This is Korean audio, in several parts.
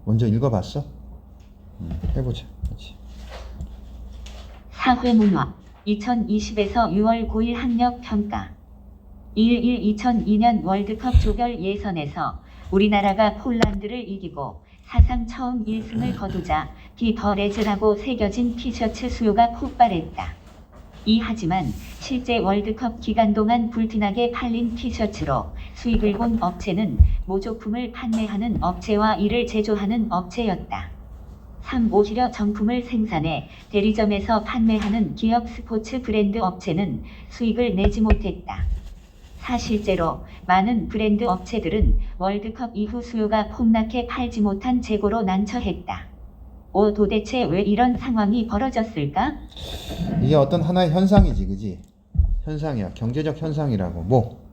먼저 읽어봤어? 해보자. 그렇지. 사회문화 2020에서 6월 9일 학력평가 2002년 월드컵 조별 예선에서 우리나라가 폴란드를 이기고 사상 처음 1승을 거두자 비더레즈라고 새겨진 티셔츠 수요가 폭발했다. 하지만 실제 월드컵 기간 동안 불티나게 팔린 티셔츠로 수익을 본 업체는 모조품을 판매하는 업체와 이를 제조하는 업체였다. 3. 오히려 정품을 생산해 대리점에서 판매하는 기업 스포츠 브랜드 업체는 수익을 내지 못했다. 사실제로 많은 브랜드 업체들은 월드컵 이후 수요가 폭락해 팔지 못한 재고로 난처했다. 도대체 왜 이런 상황이 벌어졌을까? 이게 어떤 하나의 현상이지, 그지? 현상이야. 경제적 현상이라고. 뭐?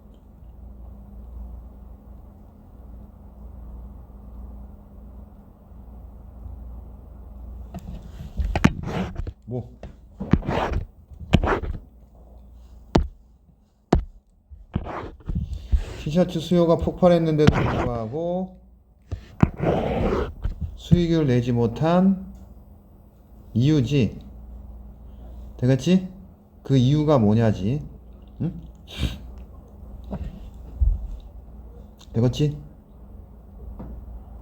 티셔츠 수요가 폭발했는데도 불구하고 수익을 내지 못한 이유지. 되겠지? 그 이유가 뭐냐지. 응? 되겠지?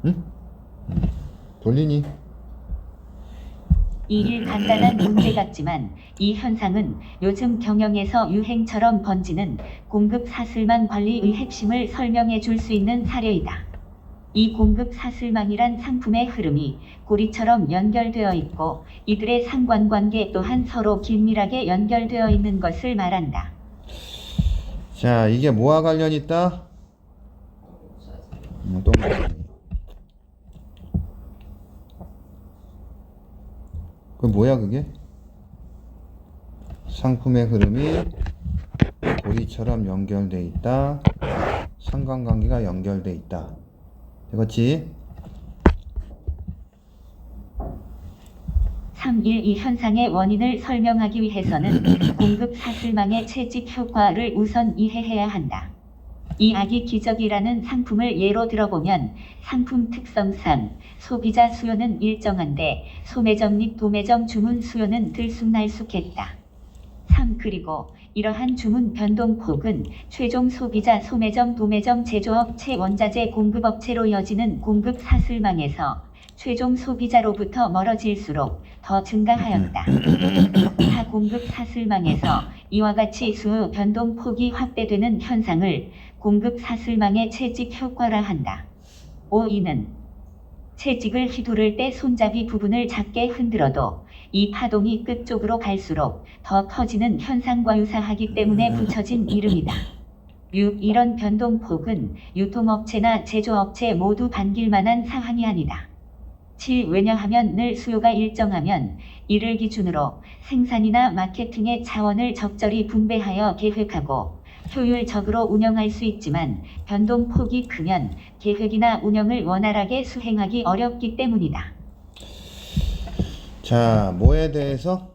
응? 돌리니? 이일 간단한 문제 같지만 이 현상은 요즘 경영에서 유행처럼 번지는 공급 사슬망 관리의 핵심을 설명해 줄 수 있는 사례이다. 이 공급 사슬망이란 상품의 흐름이 고리처럼 연결되어 있고 이들의 상관관계 또한 서로 긴밀하게 연결되어 있는 것을 말한다. 자, 이게 뭐와 관련 있다? 또 그 뭐야 그게? 상품의 흐름이 고리처럼 연결돼 있다. 상관관계가 연결돼 있다. 되겠지? 3. 이 현상의 원인을 설명하기 위해서는 공급 사슬망의 채찍 효과를 우선 이해해야 한다. 이 아기 기적이라는 상품을 예로 들어보면 상품 특성상 소비자 수요는 일정한데 소매점 및 도매점 주문 수요는 들쑥날쑥했다. 3. 그리고 이러한 주문 변동폭은 최종 소비자 소매점 도매점 제조업체 원자재 공급업체로 이어지는 공급 사슬망에서 최종 소비자로부터 멀어질수록 더 증가하였다. 타 공급 사슬망에서 이와 같이 수요 변동폭이 확대되는 현상을 공급 사슬망의 채찍 효과라 한다. 이는 채찍을 휘두를 때 손잡이 부분을 작게 흔들어도 이 파동이 끝쪽으로 갈수록 더 커지는 현상과 유사하기 때문에 붙여진 이름이다. 6. 이런 변동폭은 유통업체나 제조업체 모두 반길 만한 상황이 아니다. 7. 왜냐하면 늘 수요가 일정하면 이를 기준으로 생산이나 마케팅의 차원을 적절히 분배하여 계획하고 효율적으로 운영할 수 있지만 변동폭이 크면 계획이나 운영을 원활하게 수행하기 어렵기 때문이다. 자, 뭐에 대해서?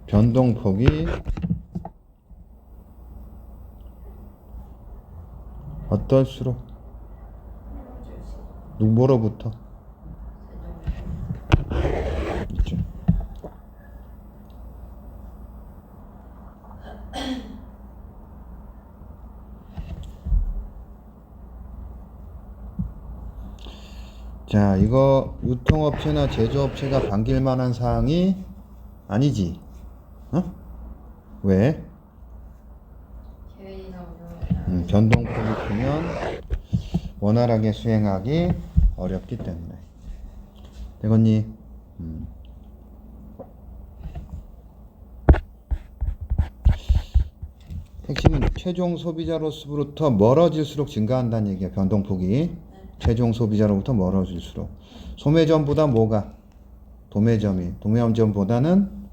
변동폭이 어떨수록 뭐로부터 있죠. 자, 이거 유통업체나 제조업체가 반길 만한 사항이 아니지. 어? 왜? 변동폭이 크면 원활하게 수행하기 어렵기 때문에. 되겠니? 핵심은 최종 소비자로부터 멀어질수록 증가한다는 얘기야. 변동폭이 최종 소비자로부터 멀어질수록. 소매점보다 뭐가? 도매점보다는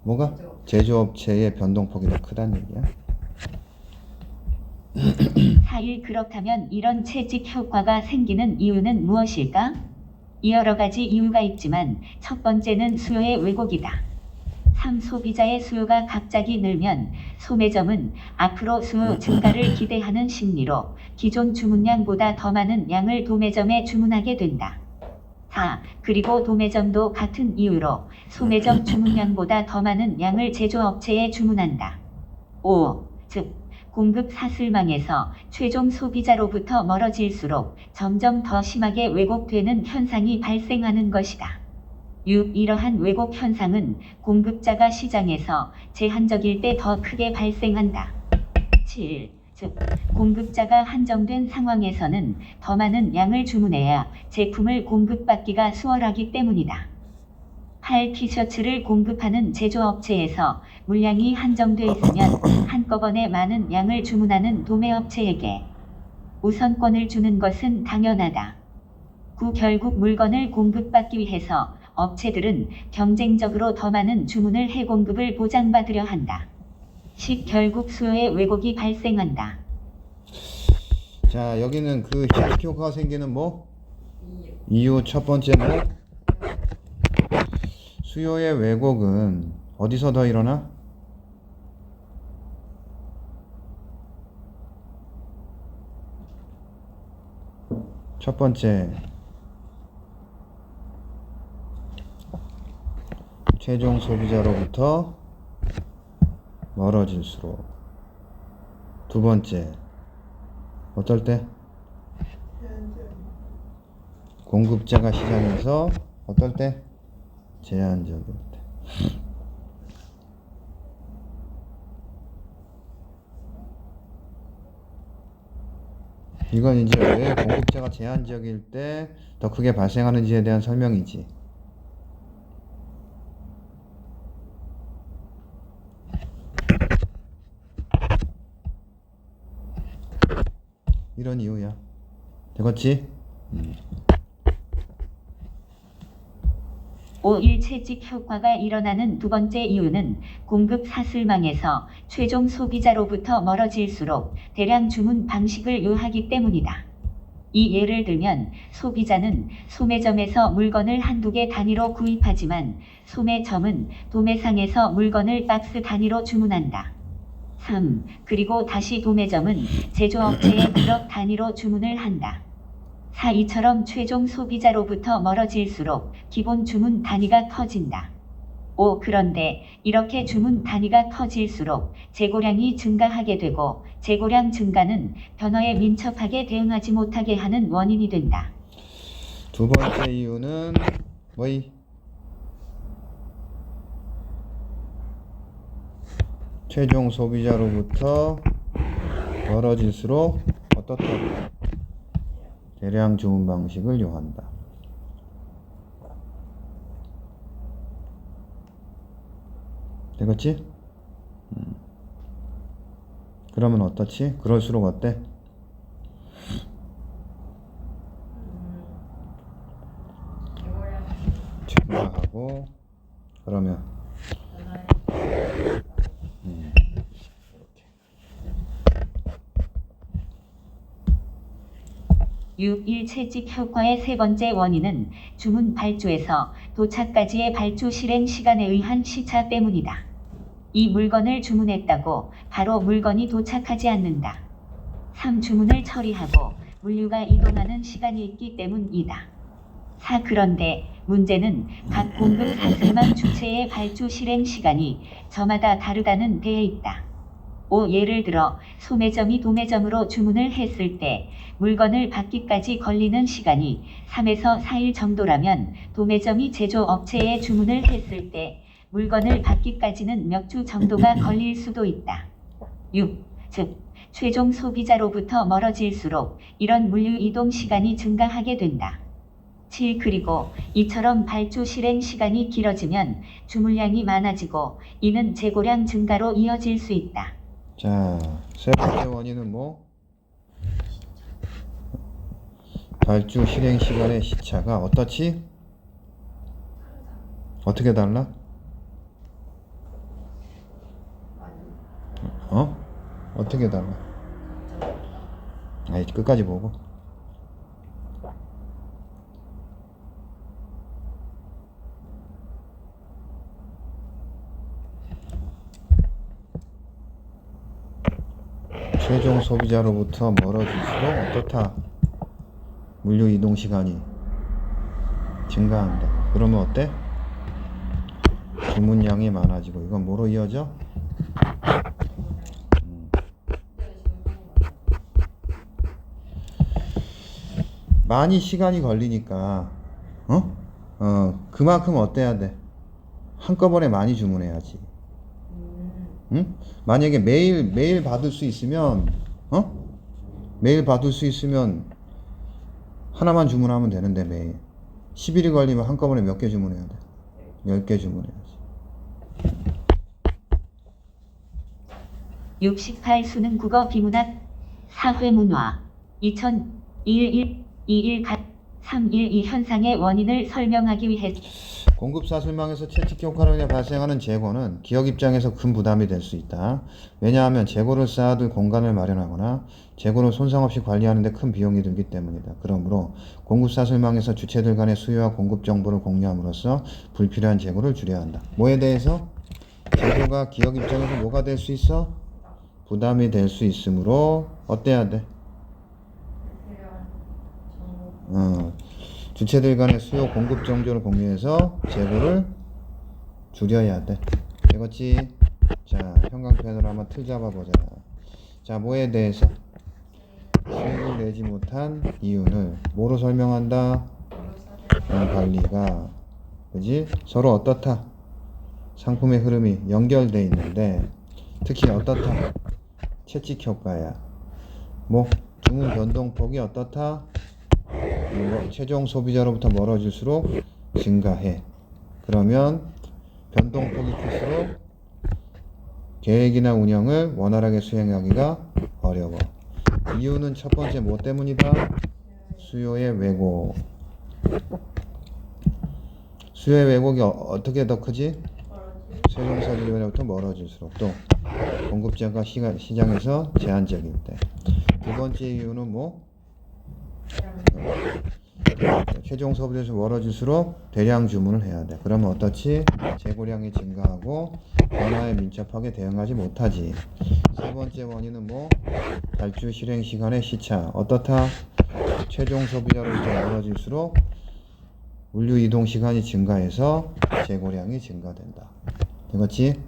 뭐가? 제조업체의 변동폭이 더 크다는 얘기야. 4일 그렇다면 이런 채찍 효과가 생기는 이유는 무엇일까? 여러 가지 이유가 있지만 첫 번째는 수요의 왜곡이다. 3. 소비자의 수요가 갑자기 늘면 소매점은 앞으로 수요 증가를 기대하는 심리로 기존 주문량보다 더 많은 양을 도매점에 주문하게 된다. 4. 그리고 도매점도 같은 이유로 소매점 주문량보다 더 많은 양을 제조업체에 주문한다. 5. 즉 공급 사슬망에서 최종 소비자로부터 멀어질수록 점점 더 심하게 왜곡되는 현상이 발생하는 것이다. 6. 이러한 왜곡 현상은 공급자가 시장에서 제한적일 때 더 크게 발생한다. 7. 즉 공급자가 한정된 상황에서는 더 많은 양을 주문해야 제품을 공급받기가 수월하기 때문이다. 8. 티셔츠를 공급하는 제조업체에서 물량이 한정돼 있으면 한꺼번에 많은 양을 주문하는 도매업체에게 우선권을 주는 것은 당연하다. 9. 결국 물건을 공급받기 위해서 업체들은 경쟁적으로 더 많은 주문을 해 공급을 보장받으려 한다. 10. 결국 수요의 왜곡이 발생한다. 자, 여기는 그 희귀 효과가 생기는 뭐? 이유 첫 번째 뭐? 수요의 왜곡은 어디서 더 일어나? 첫 번째, 최종 소비자로부터 멀어질수록. 두 번째, 어떨 때? 공급자가 시장에서 어떨 때? 제한적일 때. 이건 이제 왜 공급자가 제한적일 때 더 크게 발생하는지에 대한 설명이지. 이런 이유야. 되겠지? 5일 채찍 효과가 일어나는 두 번째 이유는 공급 사슬망에서 최종 소비자로부터 멀어질수록 대량 주문 방식을 요하기 때문이다. 이 예를 들면 소비자는 소매점에서 물건을 한두 개 단위로 구입하지만 소매점은 도매상에서 물건을 박스 단위로 주문한다. 3. 그리고 다시 도매점은 제조업체에 그럭 단위로 주문을 한다. 4. 이처럼 최종 소비자로부터 멀어질수록 기본 주문 단위가 커진다. 5. 그런데 이렇게 주문 단위가 커질수록 재고량이 증가하게 되고 재고량 증가는 변화에 민첩하게 대응하지 못하게 하는 원인이 된다. 두 번째 이유는 뭐이? 최종 소비자로부터 멀어질수록 어떻다? 대량 주문 방식을 요한다. 되겠지? 그러면 어떻지? 그럴수록 어때? 증가하고 그러면 6일 채찍 효과의 세 번째 원인은 주문 발주에서 도착까지의 발주 실행 시간에 의한 시차 때문이다. 이 물건을 주문했다고 바로 물건이 도착하지 않는다. 3. 주문을 처리하고 물류가 이동하는 시간이 있기 때문이다. 4. 그런데 문제는 각 공급 사슬망 주체의 발주 실행 시간이 저마다 다르다는 데에 있다. 5. 예를 들어 소매점이 도매점으로 주문을 했을 때 물건을 받기까지 걸리는 시간이 3에서 4일 정도라면 도매점이 제조업체에 주문을 했을 때 물건을 받기까지는 몇 주 정도가 걸릴 수도 있다. 6. 즉 최종 소비자로부터 멀어질수록 이런 물류 이동 시간이 증가하게 된다. 7. 그리고 이처럼 발주 실행 시간이 길어지면 주문량이 많아지고 이는 재고량 증가로 이어질 수 있다. 자, 세 번째 원인은 뭐? 발주 실행 시간의 시차가 어떻지? 어떻게 달라? 어떻게 달라? 아이, 끝까지 보고. 최종 소비자로부터 멀어질수록 어떻다? 물류 이동 시간이 증가한다. 그러면 어때? 주문량이 많아지고. 이건 뭐로 이어져? 많이 시간이 걸리니까 그만큼 어때야 돼? 한꺼번에 많이 주문해야지. 응? 만약에 매일 받을 수 있으면 매일 받을 수 있으면 하나만 주문하면 되는데 매일 10일이 걸리면 한꺼번에 몇 개 주문해야 돼? 10개 주문해야지. 68 수능 국어 비문학 사회문화 2021 312 현상의 원인을 설명하기 위해 공급 사슬망에서 채찍 효과로 인해 발생하는 재고는 기업 입장에서 큰 부담이 될 수 있다. 왜냐하면 재고를 쌓아둘 공간을 마련하거나 재고를 손상 없이 관리하는 데 큰 비용이 들기 때문이다. 그러므로 공급 사슬망에서 주체들 간의 수요와 공급 정보를 공유함으로써 불필요한 재고를 줄여야 한다. 뭐에 대해서? 재고가 기업 입장에서 뭐가 될 수 있어? 부담이 될 수 있으므로 어때야 돼? 주체들 간의 수요 공급 정보를 공유해서 재고를 줄여야 돼. 되겠지? 자, 형광펜으로 한번 틀 잡아보자. 자, 뭐에 대해서? 수익을 내지 못한 이유를 뭐로 설명한다? 관리가, 그지? 서로 어떻다? 상품의 흐름이 연결돼 있는데 특히 어떻다? 채찍 효과야. 뭐 주문 변동폭이 어떻다? 최종 소비자로부터 멀어질수록 증가해. 그러면 변동폭이 클수록 계획이나 운영을 원활하게 수행하기가 어려워. 이유는 첫 번째 뭐 때문이다? 수요의 왜곡. 수요의 왜곡이 어떻게 더 크지? 최종 소비자로부터 멀어질수록. 또 공급자가 시장에서 제한적일 때. 두 번째 이유는 뭐? 최종 소비자에서 멀어질수록 대량 주문을 해야 돼. 그러면 어떻지? 재고량이 증가하고 변화에 민첩하게 대응하지 못하지. 세 번째 원인은 뭐? 발주 실행 시간의 시차. 어떻다? 최종 소비자로부터 멀어질수록 물류 이동 시간이 증가해서 재고량이 증가된다. 되겠지?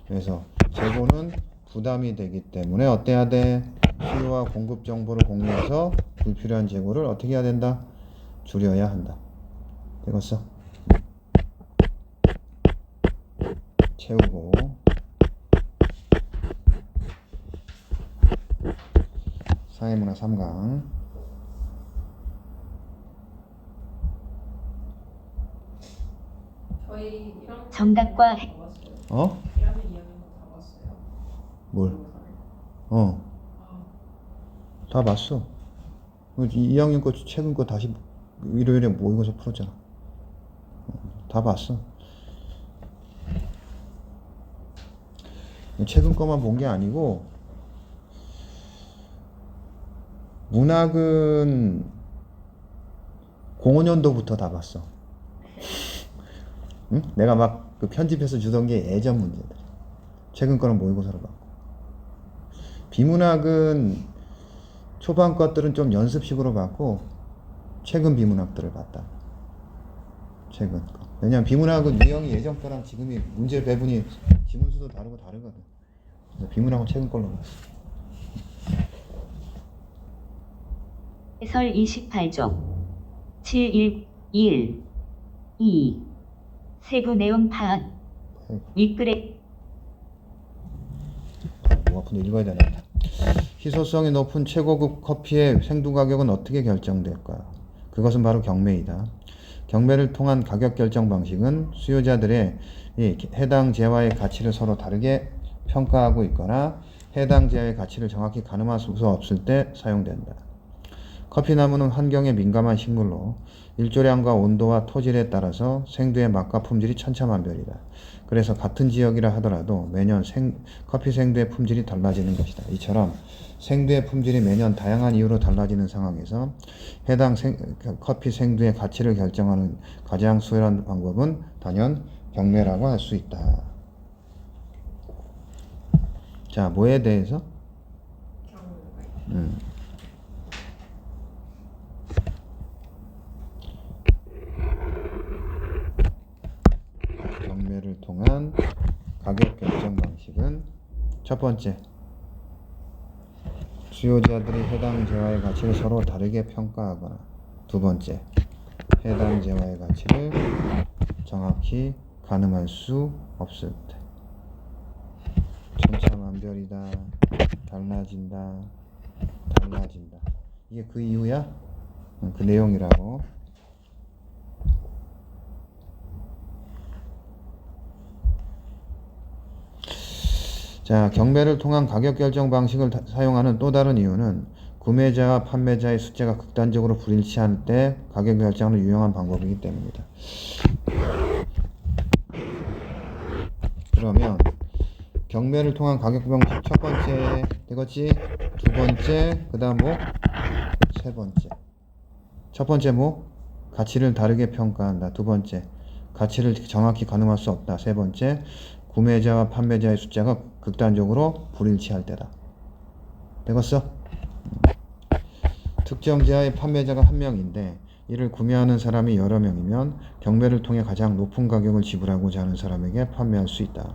그래서 재고는 부담이 되기 때문에 어때야 돼? 수요와 공급 정보를 공유해서 불필요한 재고를 어떻게 해야 된다? 줄여야 한다. 되겠어? 채우고 사회문화 3강 저희 1학년 정답과 다 봤어요. 어? 1학년 2학년 다 봤어요. 뭘? 다 봤어. 2학년 거 최근 거 다시 일요일에 모의고사 풀었잖아. 다 봤어. 최근 거만 본 게 아니고 문학은 05년도부터 다 봤어. 응? 내가 막 그 편집해서 주던 게 예전 문제들. 최근 거는 모의고사로 봤고. 비문학은 초반 것들은 좀 연습식으로 봤고 최근 비문학들을 봤다. 최근 거. 왜냐면 비문학은 유형이 예전 거랑 지금이 문제 배분이 지문수도 다르고 다르거든. 그래서 비문학은 최근 걸로 봤어. 해설 28쪽 7, 1, 2 세부 내용 파악 윗글에 목 아픈데 읽어야 되나? 희소성이 높은 최고급 커피의 생두 가격은 어떻게 결정될까? 그것은 바로 경매이다. 경매를 통한 가격 결정 방식은 수요자들의 이 해당 재화의 가치를 서로 다르게 평가하고 있거나 해당 재화의 가치를 정확히 가늠할 수 없을 때 사용된다. 커피나무는 환경에 민감한 식물로 일조량과 온도와 토질에 따라서 생두의 맛과 품질이 천차만별이다. 그래서 같은 지역이라 하더라도 매년 커피 생두의 품질이 달라지는 것이다. 이처럼 생두의 품질이 매년 다양한 이유로 달라지는 상황에서 해당 커피 생두의 가치를 결정하는 가장 수월한 방법은 단연 경매라고 할 수 있다. 자, 뭐에 대해서? 경우가 경매를 통한 가격 결정 방식은 첫 번째, 수요자들이 해당 재화의 가치를 서로 다르게 평가하거나, 두 번째, 해당 재화의 가치를 정확히 가늠할 수 없을 때. 천차만별이다, 달라진다. 이게 그 이유야? 그 내용이라고. 자, 경매를 통한 가격 결정 방식을 사용하는 또 다른 이유는 구매자와 판매자의 숫자가 극단적으로 불일치할 때 가격 결정하는 유용한 방법이기 때문이다. 그러면 경매를 통한 가격 방식 첫 번째 되겠지? 두 번째, 그 다음 뭐? 세 번째. 첫 번째 뭐? 가치를 다르게 평가한다. 두 번째, 가치를 정확히 가늠할 수 없다. 세 번째, 구매자와 판매자의 숫자가 극단적으로 불일치할 때다. 되겠어? 특정 재화의 판매자가 한 명인데 이를 구매하는 사람이 여러 명이면 경매를 통해 가장 높은 가격을 지불하고자 하는 사람에게 판매할 수 있다.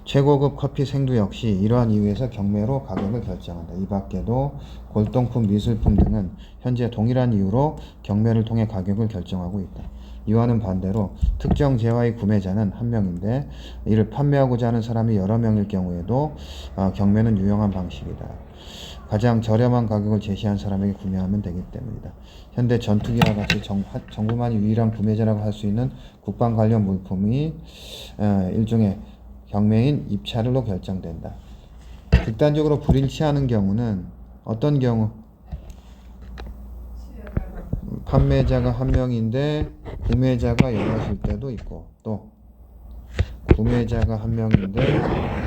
최고급 커피 생두 역시 이러한 이유에서 경매로 가격을 결정한다. 이 밖에도 골동품, 미술품 등은 현재 동일한 이유로 경매를 통해 가격을 결정하고 있다. 이와는 반대로 특정 재화의 구매자는 한 명인데 이를 판매하고자 하는 사람이 여러 명일 경우에도 경매는 유용한 방식이다. 가장 저렴한 가격을 제시한 사람에게 구매하면 되기 때문이다. 현대 전투기와 같이 정부만이 유일한 구매자라고 할 수 있는 국방 관련 물품이 일종의 경매인 입찰로 결정된다. 극단적으로 불일치하는 경우는 어떤 경우? 판매자가 한 명인데 구매자가 여럿일 때도 있고, 또 구매자가 한 명인데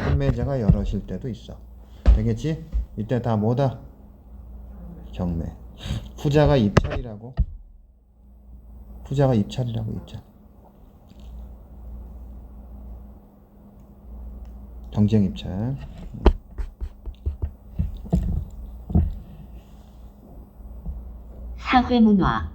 판매자가 여럿일 때도 있어. 되겠지? 이때 다 뭐다? 경매. 후자가 입찰이라고. 입찰. 경쟁 입찰. 사회문화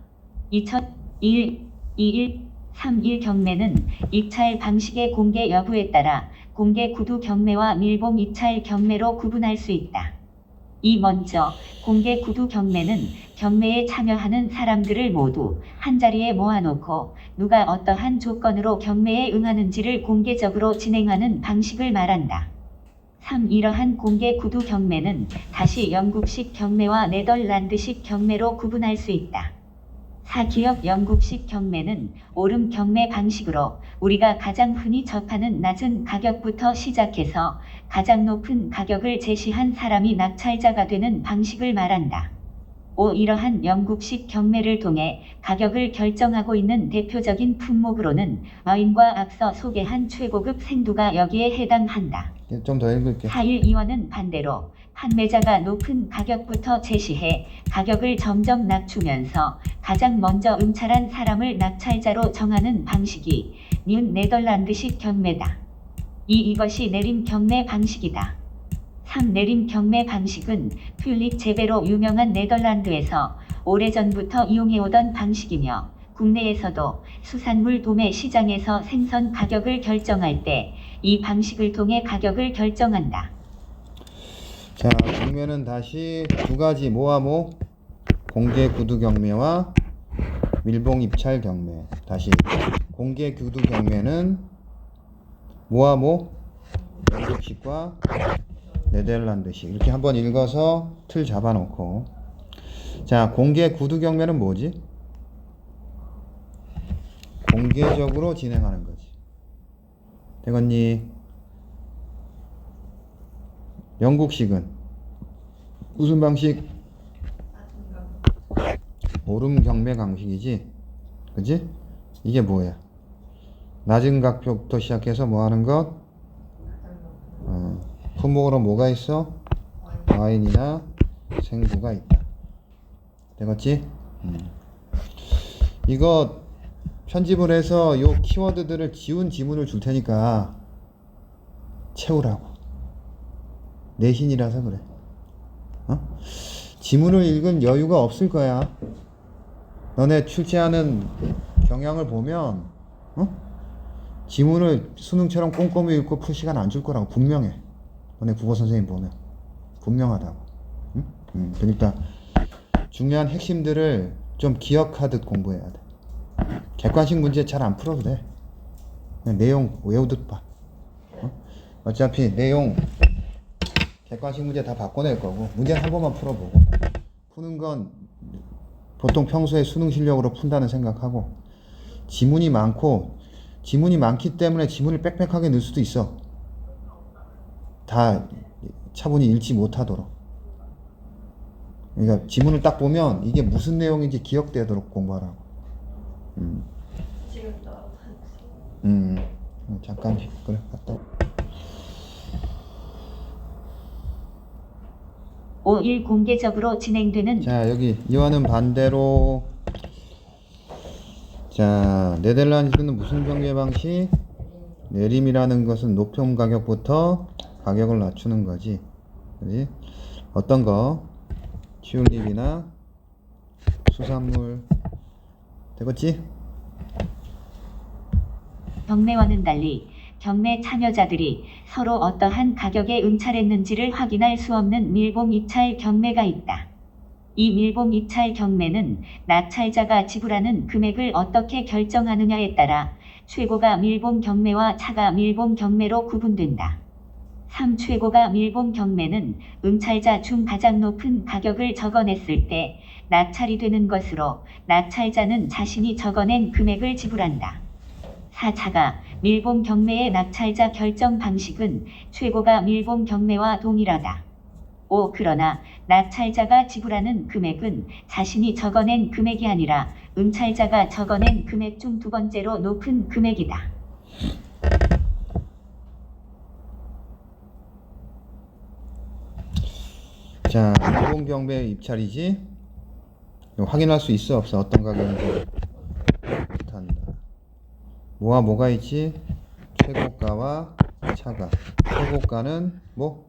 2021-21-31 경매는 입찰 방식의 공개 여부에 따라 공개 구두 경매와 밀봉 입찰 경매로 구분할 수 있다. 먼저 공개 구두 경매는 경매에 참여하는 사람들을 모두 한자리에 모아놓고 누가 어떠한 조건으로 경매에 응하는지를 공개적으로 진행하는 방식을 말한다. 이러한 공개 구두 경매는 다시 영국식 경매와 네덜란드식 경매로 구분할 수 있다. 기업 영국식 경매는 오름 경매 방식으로 우리가 가장 흔히 접하는 낮은 가격부터 시작해서 가장 높은 가격을 제시한 사람이 낙찰자가 되는 방식을 말한다. 이러한 영국식 경매를 통해 가격을 결정하고 있는 대표적인 품목으로는 와인과 앞서 소개한 최고급 생두가 여기에 해당한다. 좀 더 읽을게. 4.1.2원은 반대로 판매자가 높은 가격부터 제시해 가격을 점점 낮추면서 가장 먼저 응찰한 사람을 낙찰자로 정하는 방식이 네덜란드식 경매다. 이것이 내림 경매 방식이다. 내림 경매 방식은 튤립 재배로 유명한 네덜란드에서 오래전부터 이용해오던 방식이며 국내에서도 수산물 도매 시장에서 생선 가격을 결정할 때 이 방식을 통해 가격을 결정한다. 자, 경매는 다시 두 가지 공개 구두 경매와 밀봉 입찰 경매. 다시 공개 구두 경매는 영국식과 네덜란드식 이렇게 한번 읽어서 틀 잡아놓고, 자, 공개 구두 경매는 뭐지? 공개적으로 진행하는 거지. 되겠니? 영국식은 무슨 방식? 오름 경매 강식이지, 그지? 이게 뭐야? 낮은 각표부터 시작해서 뭐 하는 것? 품목으로 뭐가 있어? 와인이나 생수가 있다. 되겠지? 이거 편집을 해서 요 키워드들을 지운 지문을 줄 테니까 채우라고. 내신이라서 그래. 지문을 읽은 여유가 없을 거야. 너네 출제하는 경향을 보면 지문을 수능처럼 꼼꼼히 읽고 풀 시간 안 줄 거라고 분명해. 너네 국어 선생님 보면 분명하다고. 그러니까 중요한 핵심들을 좀 기억하듯 공부해야 돼. 객관식 문제 잘 안 풀어도 돼. 그냥 내용 외우듯 봐. 어차피 내용 객관식 문제 다 바꿔낼 거고 문제는 한 번만 풀어보고 푸는 건 보통 평소에 수능 실력으로 푼다는 생각하고 지문이 많기 때문에 지문을 빽빽하게 넣을 수도 있어. 다 차분히 읽지 못하도록. 그러니까 지문을 딱 보면 이게 무슨 내용인지 기억되도록 공부하라고. 지금도 잠깐 그래 갔다. 5일 공개적으로 진행되는 자, 여기 이와는 반대로 자, 네덜란드는 무슨 경제 방식? 내림이라는 것은 높은 가격부터 가격을 낮추는 거지. 그지? 어떤 거? 튤립이나 수산물 되겠지? 경매와는 달리 경매 참여자들이 서로 어떠한 가격에 응찰했는지를 확인할 수 없는 밀봉 입찰 경매가 있다. 이 밀봉 입찰 경매는 낙찰자가 지불하는 금액을 어떻게 결정하느냐에 따라 최고가 밀봉 경매와 차가 밀봉 경매로 구분된다. 3. 최고가 밀봉 경매는 응찰자 중 가장 높은 가격을 적어냈을 때 낙찰이 되는 것으로 낙찰자는 자신이 적어낸 금액을 지불한다. 4. 차가 밀봉 경매의 낙찰자 결정 방식은 최고가 밀봉 경매와 동일하다. 5. 그러나 낙찰자가 지불하는 금액은 자신이 적어낸 금액이 아니라 응찰자가 적어낸 금액 중 두 번째로 높은 금액이다. 자, 밀봉 경매 입찰이지? 이거 확인할 수 있어 없어? 어떤 가격인지 못한다. 뭐와 뭐가 있지? 최고가와 차가. 최고가는 뭐?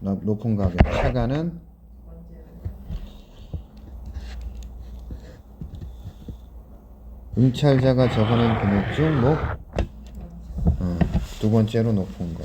높은 가격. 차가는 응찰자가 적어낸 금액 중 뭐? 두 번째로 높은 거.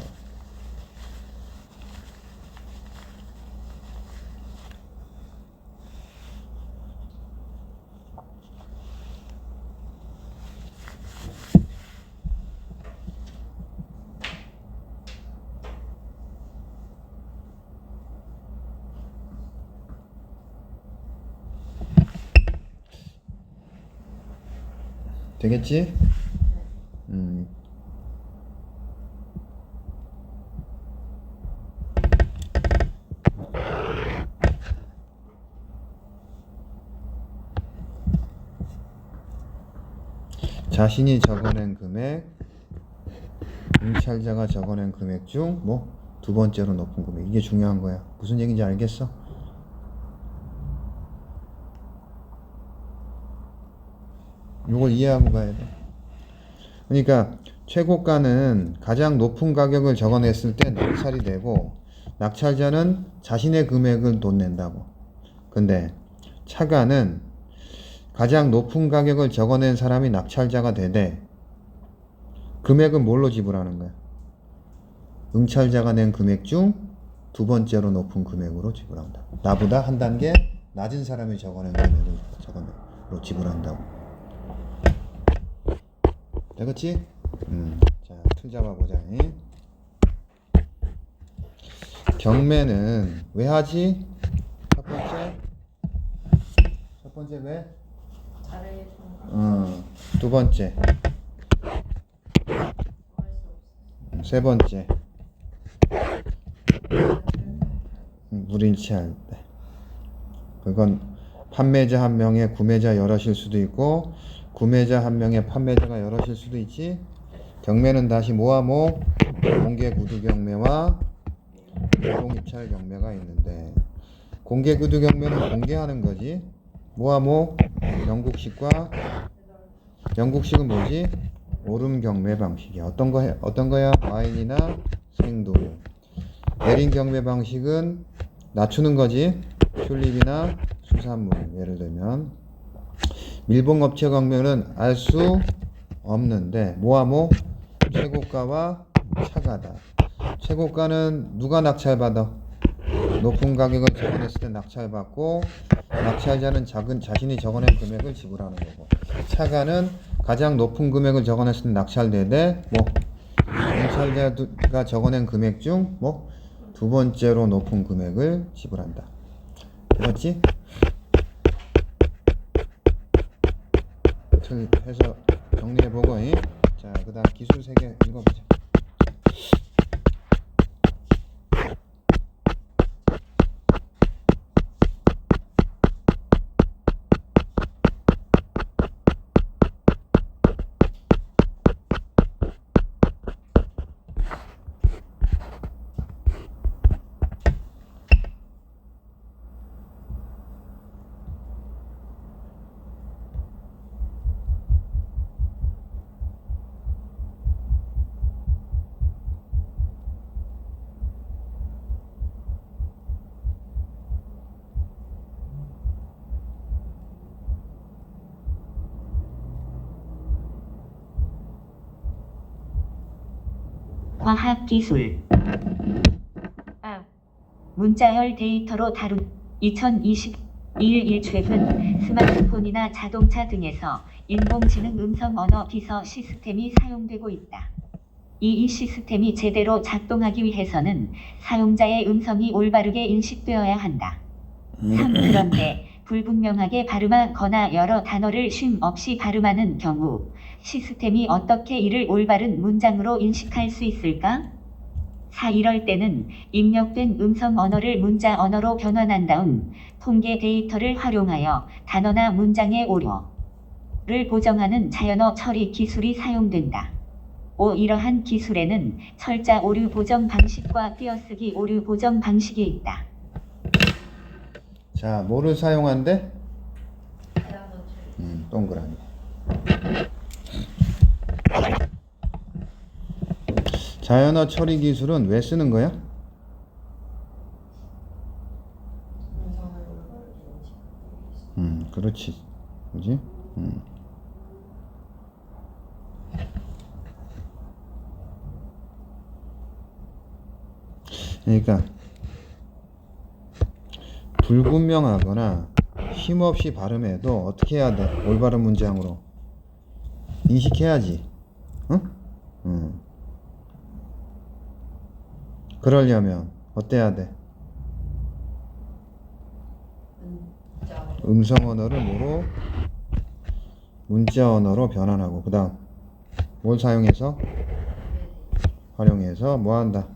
되겠지? 자신이 적어낸 금액, 응찰자가 적어낸 금액 중 뭐 두 번째로 높은 금액. 이게 중요한 거야. 무슨 얘기인지 알겠어? 이걸 이해하고 가야 돼. 그러니까 최고가는 가장 높은 가격을 적어냈을 때 낙찰이 되고 낙찰자는 자신의 금액을 돈 낸다고. 근데 차가는 가장 높은 가격을 적어낸 사람이 낙찰자가 되되 금액은 뭘로 지불하는 거야? 응찰자가 낸 금액 중 두 번째로 높은 금액으로 지불한다. 나보다 한 단계 낮은 사람이 적어낸 금액을 적어내로 지불한다고. 되겠지? 자, 틀 잡아보자. 경매는 왜 하지? 첫 번째 왜? 잘해주는 두 번째, 세 번째, 물일치할 때. 그건 판매자 한 명에 구매자 여럿일 수도 있고 구매자 한 명에 판매자가 여럿일 수도 있지. 경매는 다시 모아모 공개 구두 경매와 노동 입찰 경매가 있는데 공개 구두 경매는 공개하는 거지. 모아모 영국식은 뭐지? 오름 경매 방식이야. 어떤 거야? 와인이나 생두. 내린 경매 방식은 낮추는 거지. 튤립이나 수산물. 예를 들면 밀봉업체 경매는 알 수 없는데 모아모 최고가와 차가다. 최고가는 누가 낙찰받아? 높은 가격을 적어냈을 때 낙찰받고 낙찰자는 자신이 적어낸 금액을 지불하는 거고 차가는 가장 높은 금액을 적어냈을 때 낙찰되되 낙찰자가 적어낸 금액 중 두 번째로 높은 금액을 지불한다. 맞지? 해서 정리해보고 자, 그 다음 기술 3개 읽어보자. 과학기술 문자열 데이터로 다룬 2021 최근 스마트폰이나 자동차 등에서 인공지능 음성 언어 비서 시스템이 사용되고 있다. 이 시스템이 제대로 작동하기 위해서는 사용자의 음성이 올바르게 인식되어야 한다. 그런데 불분명하게 발음하거나 여러 단어를 쉼 없이 발음하는 경우 시스템이 어떻게 이를 올바른 문장으로 인식할 수 있을까? 이럴 때는 입력된 음성 언어를 문자 언어로 변환한 다음 통계 데이터를 활용하여 단어나 문장의 오류를 보정하는 자연어 처리 기술이 사용된다. 이러한 기술에는 철자 오류 보정 방식과 띄어쓰기 오류 보정 방식이 있다. 자, 뭐를 사용한대? 동그라미. 자연어 처리 기술은 왜 쓰는 거야? 그렇지. 그지? 그러니까 불분명하거나 쉼없이 발음해도 어떻게 해야 돼? 올바른 문장으로 인식해야지. 응? 그러려면 어때야 돼? 음성 언어를 뭐로? 문자 언어로 변환하고 그 다음 뭘 사용해서? 활용해서 뭐한다?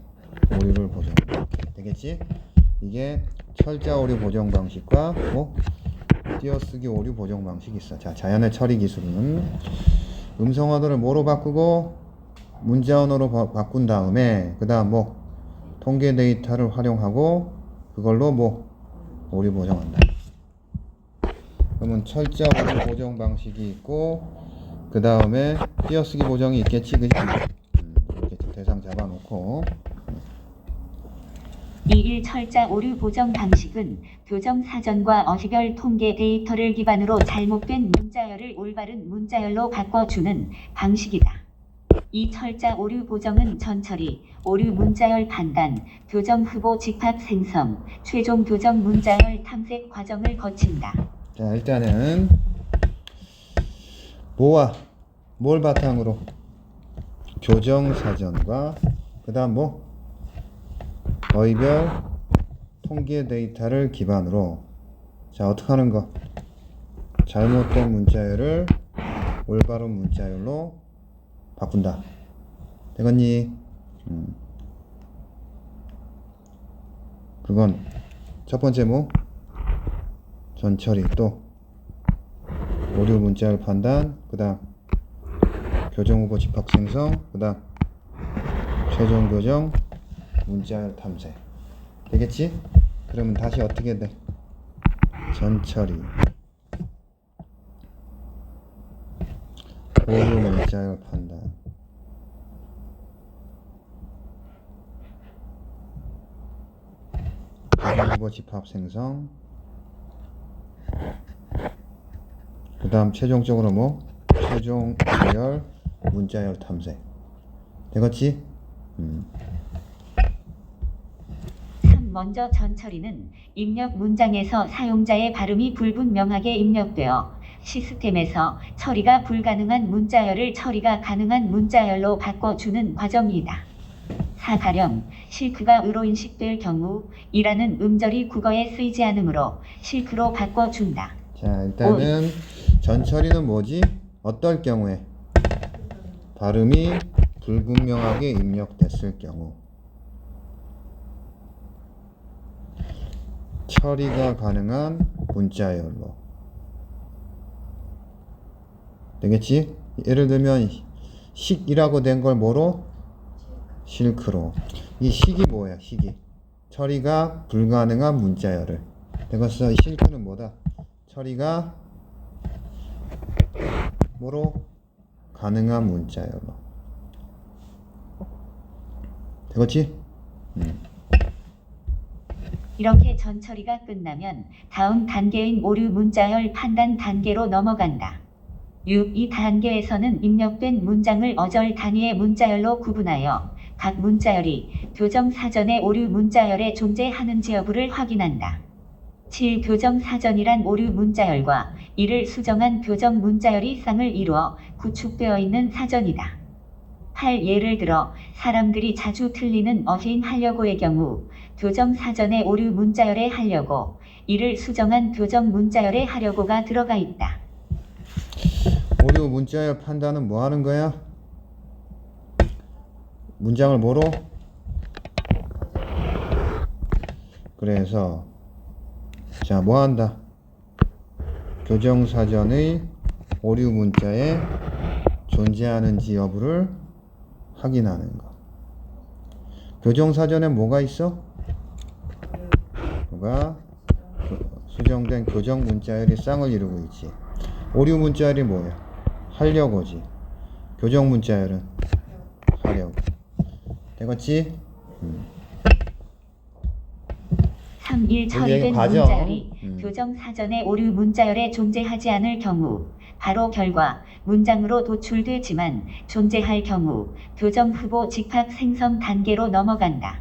오류를 보정. 되겠지? 이게 철자 오류 보정 방식과 띄어쓰기 오류 보정 방식이 있어. 자, 자연의 처리 기술은 음성 언어를 뭐로 바꾸고 문자 언어로 바꾼 다음에 그 다음 통계 데이터를 활용하고 그걸로 오류 보정한다. 그러면 철자 오류 보정 방식이 있고 그 다음에 띄어쓰기 보정이 있겠지, 그지? 이렇게 대상 잡아놓고 2일 철자 오류 보정 방식은 교정 사전과 어휘별 통계 데이터를 기반으로 잘못된 문자열을 올바른 문자열로 바꿔주는 방식이다. 이 철자 오류 보정은 전처리, 오류 문자열 판단, 교정 후보 집합 생성, 최종 교정 문자열 탐색 과정을 거친다. 자, 일단은 뭘 바탕으로? 교정 사전과 그 다음 어휘별 통계 데이터를 기반으로 자, 어떻게 하는 거? 잘못된 문자열을 올바른 문자열로 바꾼다. 되겠니? 그건 첫 번째 전처리 또 오류 문자열 판단, 그 다음 교정 후보 집합 생성, 그 다음 최종 교정 문자열 탐색. 되겠지? 그러면 다시 어떻게 돼? 전처리 오류 문자열 판단, 교정 후보 집합 생성, 그 다음 최종적으로 뭐? 최종 서열 문자열 탐색. 되겠지? 3. 먼저 전처리는 입력 문장에서 사용자의 발음이 불분명하게 입력되어 시스템에서 처리가 불가능한 문자열을 처리가 가능한 문자열로 바꿔주는 과정이다. 4. 가령 실크가 으로 인식될 경우 이라는 음절이 국어에 쓰이지 않으므로 실크로 바꿔준다. 자, 일단은 전처리는 뭐지? 어떨 경우에? 발음이 불분명하게 입력됐을 경우, 처리가 가능한 문자열로. 되겠지? 예를 들면 식이라고 된 걸 뭐로? 실크로. 이 식이 뭐야? 식이 처리가 불가능한 문자열을. 되겠어? 이 실크는 뭐다? 처리가 뭐로? 가능한 문자열로. 되겠지? 이렇게 전처리가 끝나면 다음 단계인 오류 문자열 판단 단계로 넘어간다. 6. 이 단계에서는 입력된 문장을 어절 단위의 문자열로 구분하여 각 문자열이 교정 사전에 오류 문자열에 존재하는지 여부를 확인한다. 7. 교정 사전이란 오류 문자열과 이를 수정한 교정 문자열이 쌍을 이루어 구축되어 있는 사전이다. 8. 예를 들어 사람들이 자주 틀리는 어휘인 하려고의 경우 교정 사전에 오류 문자열에 하려고, 이를 수정한 교정 문자열에 하려고가 들어가 있다. 오류 문자열 판단은 뭐 하는 거야? 문장을 뭐로? 그래서 자, 뭐 한다? 교정 사전의 오류 문자에 존재하는지 여부를 확인하는 거. 교정 사전에 뭐가 있어? 뭐가 수정된 교정 문자열이 쌍을 이루고 있지. 오류 문자열이 뭐야? 하려고지. 교정 문자열은 하려고. 되겠지? 3. 1. 처리된 과정. 문자열이 교정 사전에 오류 문자열에 존재하지 않을 경우 바로 결과 문장으로 도출되지만 존재할 경우 교정 후보 집합 생성 단계로 넘어간다.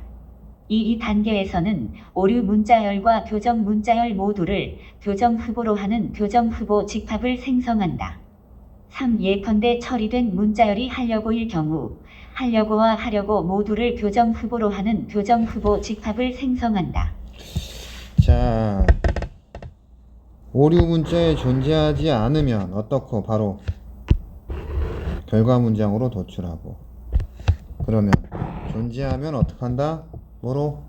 이 단계에서는 오류 문자열과 교정 문자열 모두를 교정 후보로 하는 교정 후보 집합을 생성한다. 3. 예컨대 처리된 문자열이 하려고일 경우 하려고와 하려고 모두를 교정 후보로 하는 교정 후보 집합을 생성한다. 자, 오류 문자에 존재하지 않으면 어떻고? 바로 결과 문장으로 도출하고. 그러면 존재하면 어떡한다? 뭐로?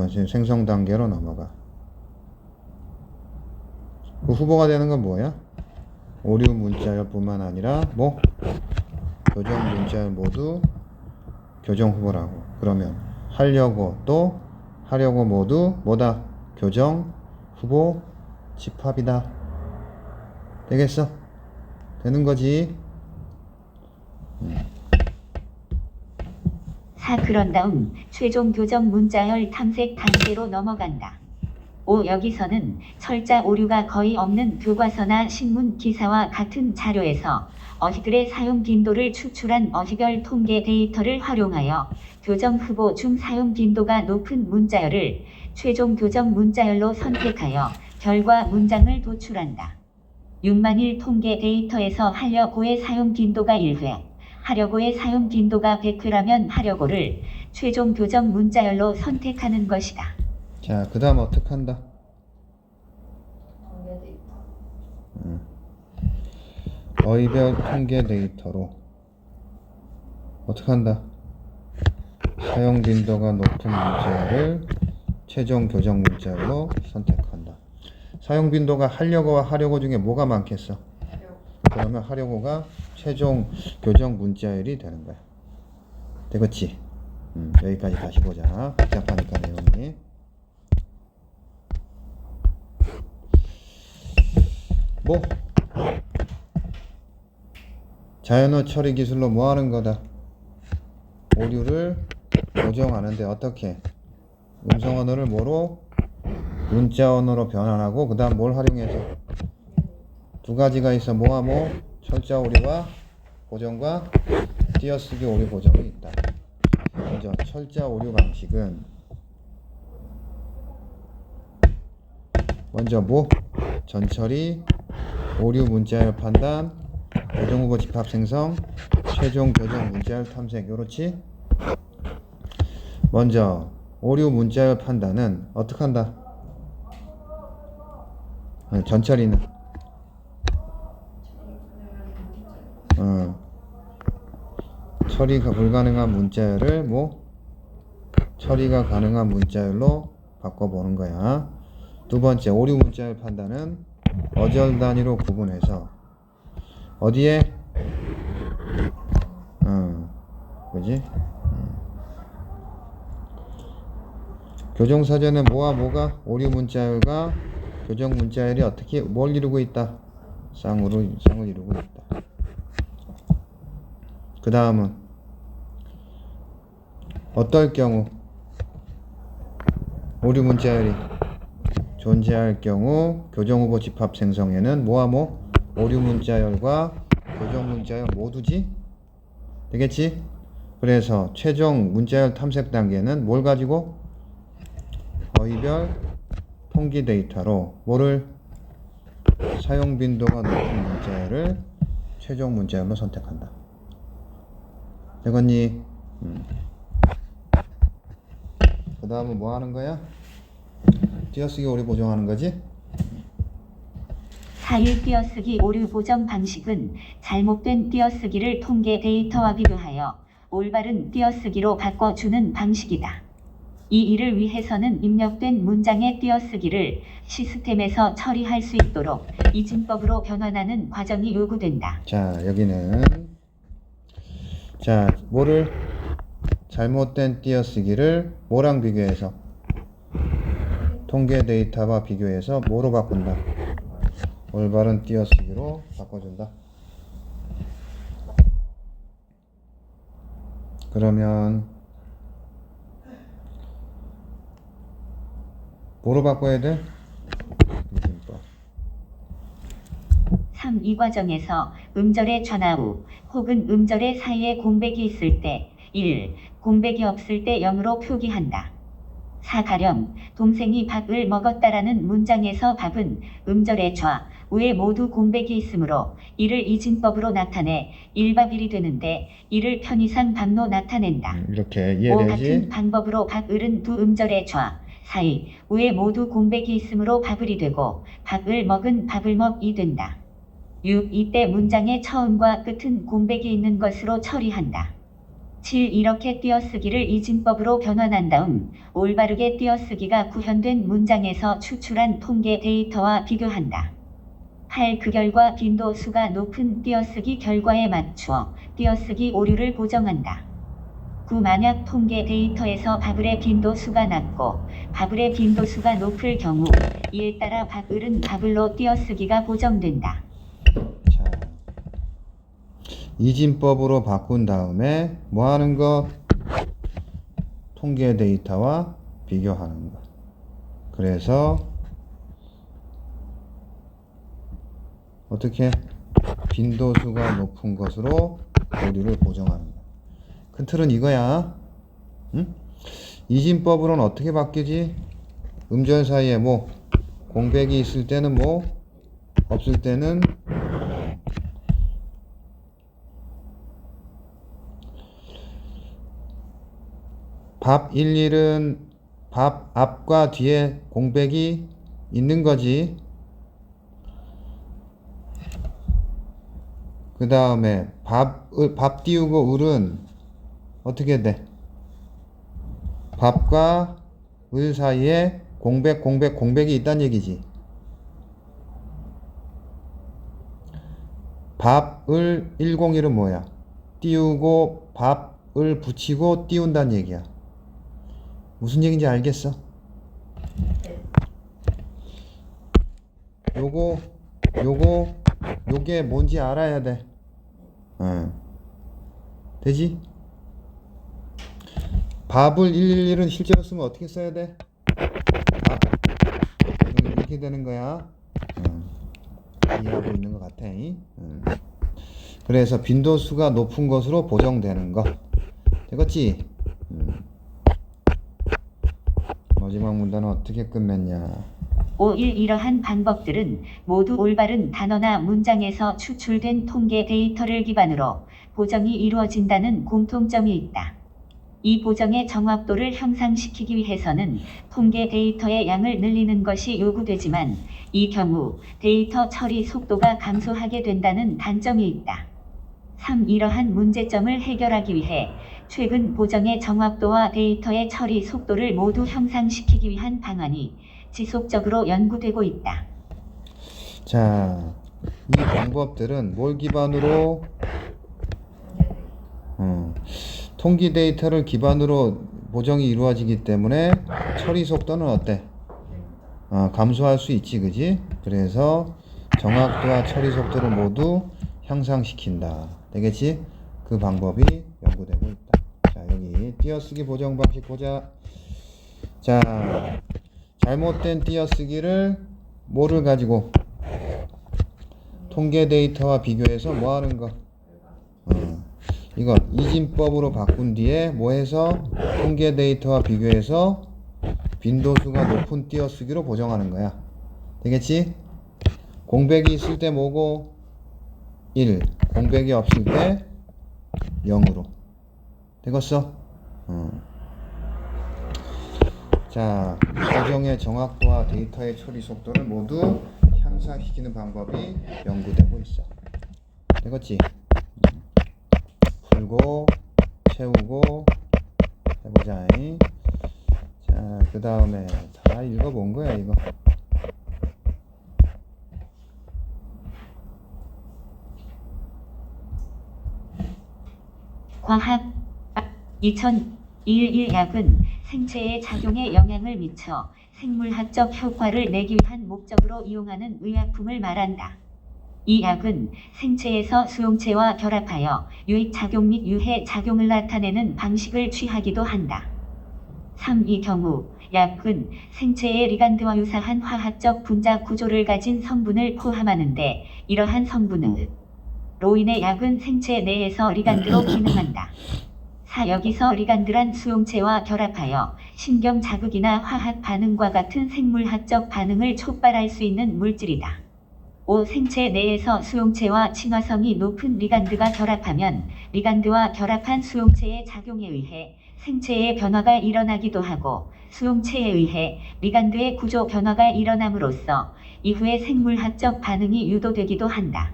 지금 생성 단계로 넘어가. 그 후보가 되는 건 뭐야? 오류 문자열 뿐만 아니라 뭐? 교정 문자열 모두 교정 후보라고. 그러면 하려고 또 하려고 모두 뭐다? 교정 후보 집합이다. 되겠어? 되는 거지? 4. 그런 다음 최종 교정 문자열 탐색 단계로 넘어간다. 5. 여기서는 철자 오류가 거의 없는 교과서나 신문 기사와 같은 자료에서 어휘들의 사용 빈도를 추출한 어휘별 통계 데이터를 활용하여 교정 후보 중 사용 빈도가 높은 문자열을 최종 교정 문자열로 선택하여 결과 문장을 도출한다. 6만일 통계 데이터에서 하려고의 사용 빈도가 1회, 하려고의 사용 빈도가 100회라면 하려고를 최종 교정 문자열로 선택하는 것이다. 자, 그 다음 어떻게 한다? 통계 데이터. 어휘별 통계 데이터로 어떻게 한다? 사용 빈도가 높은 문자를 최종 교정 문자로 선택한다. 사용 빈도가 하려고와 하려고 중에 뭐가 많겠어? 그러면 하려고가 최종 교정 문자열이 되는 거야. 되겠지? 여기까지 다시 보자. 복잡하니까 내용이. 뭐 자연어 처리 기술로 뭐 하는 거다? 오류를 보정하는데 어떻게? 음성 언어를 뭐로? 문자 언어로 변환하고 그 다음 뭘 활용해서? 두 가지가 있어. 뭐와 뭐? 철자 오류와 보정과 띄어쓰기 오류 보정이 있다. 먼저 철자 오류 방식은 먼저 뭐? 전처리, 오류 문자열 판단, 교정후보 집합 생성, 최종 교정 문자열 탐색. 요렇지? 먼저 오류 문자열 판단은 어떻게 한다? 전처리는 처리가 불가능한 문자열을 뭐? 처리가 가능한 문자열로 바꿔보는 거야. 두 번째 오류 문자열 판단은 어절 단위로 구분해서 어디에? 그지? 교정사전에 뭐와 뭐가? 오류 문자열과 교정 문자열이 어떻게 뭘 이루고 있다? 쌍을 이루고 있다. 그 다음은 어떨 경우 오류 문자열이 존재할 경우 교정후보 집합 생성에는 뭐와 뭐? 오류 문자열과 교정 문자열 모두지? 되겠지? 그래서 최종 문자열 탐색 단계는 뭘 가지고? 어휘별 통기 데이터로 뭐를? 사용 빈도가 높은 문자열을 최종 문자열로 선택한다. 되겠니? 그 다음은 뭐 하는 거야? 띄어쓰기 오류 보정하는 거지? 4일 띄어쓰기 오류 보정 방식은 잘못된 띄어쓰기를 통계 데이터와 비교하여 올바른 띄어쓰기로 바꿔주는 방식이다. 이 일을 위해서는 입력된 문장의 띄어쓰기를 시스템에서 처리할 수 있도록 이진법으로 변환하는 과정이 요구된다. 자, 여기는 뭐를? 잘못된 띄어쓰기를 뭐랑 비교해서? 통계 데이터와 비교해서 뭐로 바꾼다? 올바른 띄어쓰기로 바꿔준다. 그러면 뭐로 바꿔야 돼? 이진법. 3. 이 과정에서 음절의 좌나우 혹은 음절의 사이에 공백이 있을 때 1. 공백이 없을 때 0으로 표기한다. 4. 가령 동생이 밥을 먹었다라는 문장에서 밥은 음절의 좌, 우에 모두 공백이 있으므로 이를 이진법으로 나타내 1밥 1이 되는데 이를 편의상 밥로 나타낸다. 이렇게 5. 이해되지? 같은 방법으로 밥을은 두 음절의 좌, 사이, 우에 모두 공백이 있으므로 밥을이 되고 밥을 먹은 밥을 먹이 된다. 6. 이때 문장의 처음과 끝은 공백이 있는 것으로 처리한다. 7. 이렇게 띄어쓰기를 이진법으로 변환한 다음 올바르게 띄어쓰기가 구현된 문장에서 추출한 통계 데이터와 비교한다. 8. 그 결과 빈도수가 높은 띄어쓰기 결과에 맞추어 띄어쓰기 오류를 보정한다. 9. 만약 통계 데이터에서 바블의 빈도수가 낮고 바블의 빈도수가 높을 경우 이에 따라 바블은 바블로 띄어쓰기가 보정된다. 자, 이진법으로 바꾼 다음에 뭐 하는 것? 통계 데이터와 비교하는 것. 그래서 어떻게? 빈도수가 높은 것으로 오류를 보정하는 것. 큰 틀은 이거야. 응? 이진법으로는 어떻게 바뀌지? 음절 사이에 뭐 공백이 있을 때는 뭐, 없을 때는 밥 11은 밥 앞과 뒤에 공백이 있는 거지. 그 다음에 밥 띄우고 을은 어떻게 돼? 밥과 을 사이에 공백이 있다는 얘기지. 밥을 101은 뭐야? 띄우고 밥을 붙이고 띄운다는 얘기야. 무슨 얘기인지 알겠어? 요게 뭔지 알아야 돼. 되지? 밥을 111은 실제로 쓰면 어떻게 써야 돼? 이렇게 되는 거야. 이해하고 있는 것 같아. 그래서 빈도수가 높은 것으로 보정되는 거. 되겠지? 마지막 문단은 어떻게 끝맺냐? 5.1 이러한 방법들은 모두 올바른 단어나 문장에서 추출된 통계 데이터를 기반으로 보정이 이루어진다는 공통점이 있다. 이 보정의 정확도를 향상시키기 위해서는 통계 데이터의 양을 늘리는 것이 요구되지만 이 경우 데이터 처리 속도가 감소하게 된다는 단점이 있다. 3. 이러한 문제점을 해결하기 위해 최근 보정의 정확도와 데이터의 처리 속도를 모두 향상시키기 위한 방안이 지속적으로 연구되고 있다. 자, 이 방법들은 뭘 기반으로? 통계 데이터를 기반으로 보정이 이루어지기 때문에 처리 속도는 어때? 감소할 수 있지, 그지? 그래서 정확도와 처리 속도를 모두 향상시킨다. 되겠지? 그 방법이 연구되고 있다. 자, 여기 띄어쓰기 보정 방식 보자. 자, 잘못된 띄어쓰기를 뭐를 가지고? 통계 데이터와 비교해서 뭐 하는 거? 이건 이진법으로 바꾼 뒤에 뭐 해서 통계 데이터와 비교해서 빈도수가 높은 띄어쓰기로 보정하는 거야. 되겠지? 공백이 있을 때 뭐고? 1. 공백이 없을 때 0으로. 되겠어? 자, 보정의 정확도와 데이터의 처리 속도를 모두 향상시키는 방법이 연구되고 있어. 되겠지? 풀고 채우고 해보자. 자, 그 다음에 다 읽어본 거야 이거. 과학 2021 약은 생체의 작용에 영향을 미쳐 생물학적 효과를 내기 위한 목적으로 이용하는 의약품을 말한다. 이 약은 생체에서 수용체와 결합하여 유익작용 및 유해작용을 나타내는 방식을 취하기도 한다. 3. 이 경우 약은 생체의 리간드와 유사한 화학적 분자 구조를 가진 성분을 포함하는데 이러한 성분으로 인해 약은 생체 내에서 리간드로 기능한다. 4. 여기서 리간드란 수용체와 결합하여 신경 자극이나 화학 반응과 같은 생물학적 반응을 촉발할 수 있는 물질이다. 5. 생체 내에서 수용체와 친화성이 높은 리간드가 결합하면 리간드와 결합한 수용체의 작용에 의해 생체의 변화가 일어나기도 하고 수용체에 의해 리간드의 구조 변화가 일어남으로써 이후에 생물학적 반응이 유도되기도 한다.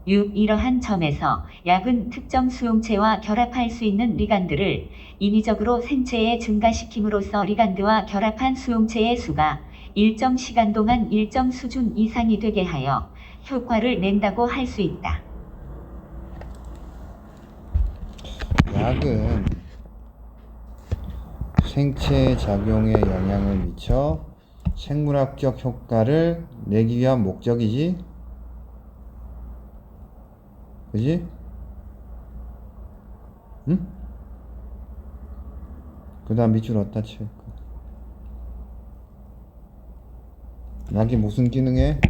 6. 이러한 점에서 약은 특정 수용체와 결합할 수 있는 리간드를 인위적으로 생체에 증가시킴으로써 리간드와 결합한 수용체의 수가 일정 시간 동안 일정 수준 이상이 되게 하여 효과를 낸다고 할 수 있다. 약은 생체 작용에 영향을 미쳐 생물학적 효과를 내기 위한 목적이지. 그지? 응? 그 다음 밑줄 어디다 칠까? 약이 무슨 기능에?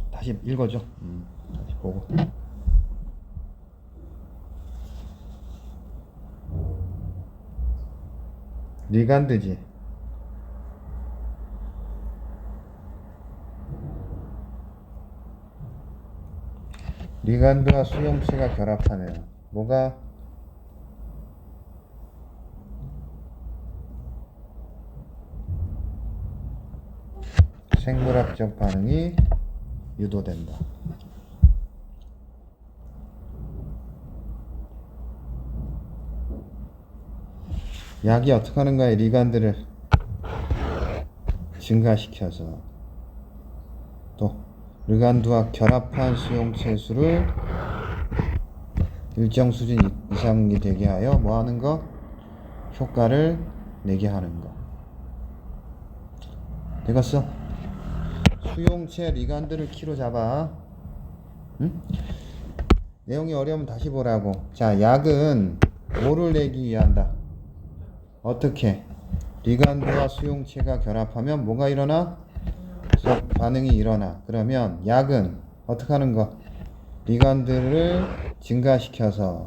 다시 읽어줘. 다시 보고. 리간드지. 리간드와 수용체가 결합하네요. 뭐가? 생물학적 반응이 유도된다. 약이 어떻게 하는 거야? 리간드를 증가시켜서 또 리간드와 결합한 수용체 수를 일정 수준 이상이 되게 하여 뭐 하는 거? 효과를 내게 하는 거. 되겠어? 수용체 리간드를 키로 잡아. 응? 내용이 어려우면 다시 보라고. 자, 약은 뭐를 내기 위한다? 어떻게? 리간드와 수용체가 결합하면 뭐가 일어나? 반응이 일어나. 그러면 약은 어떻게 하는 거? 리간드를 증가시켜서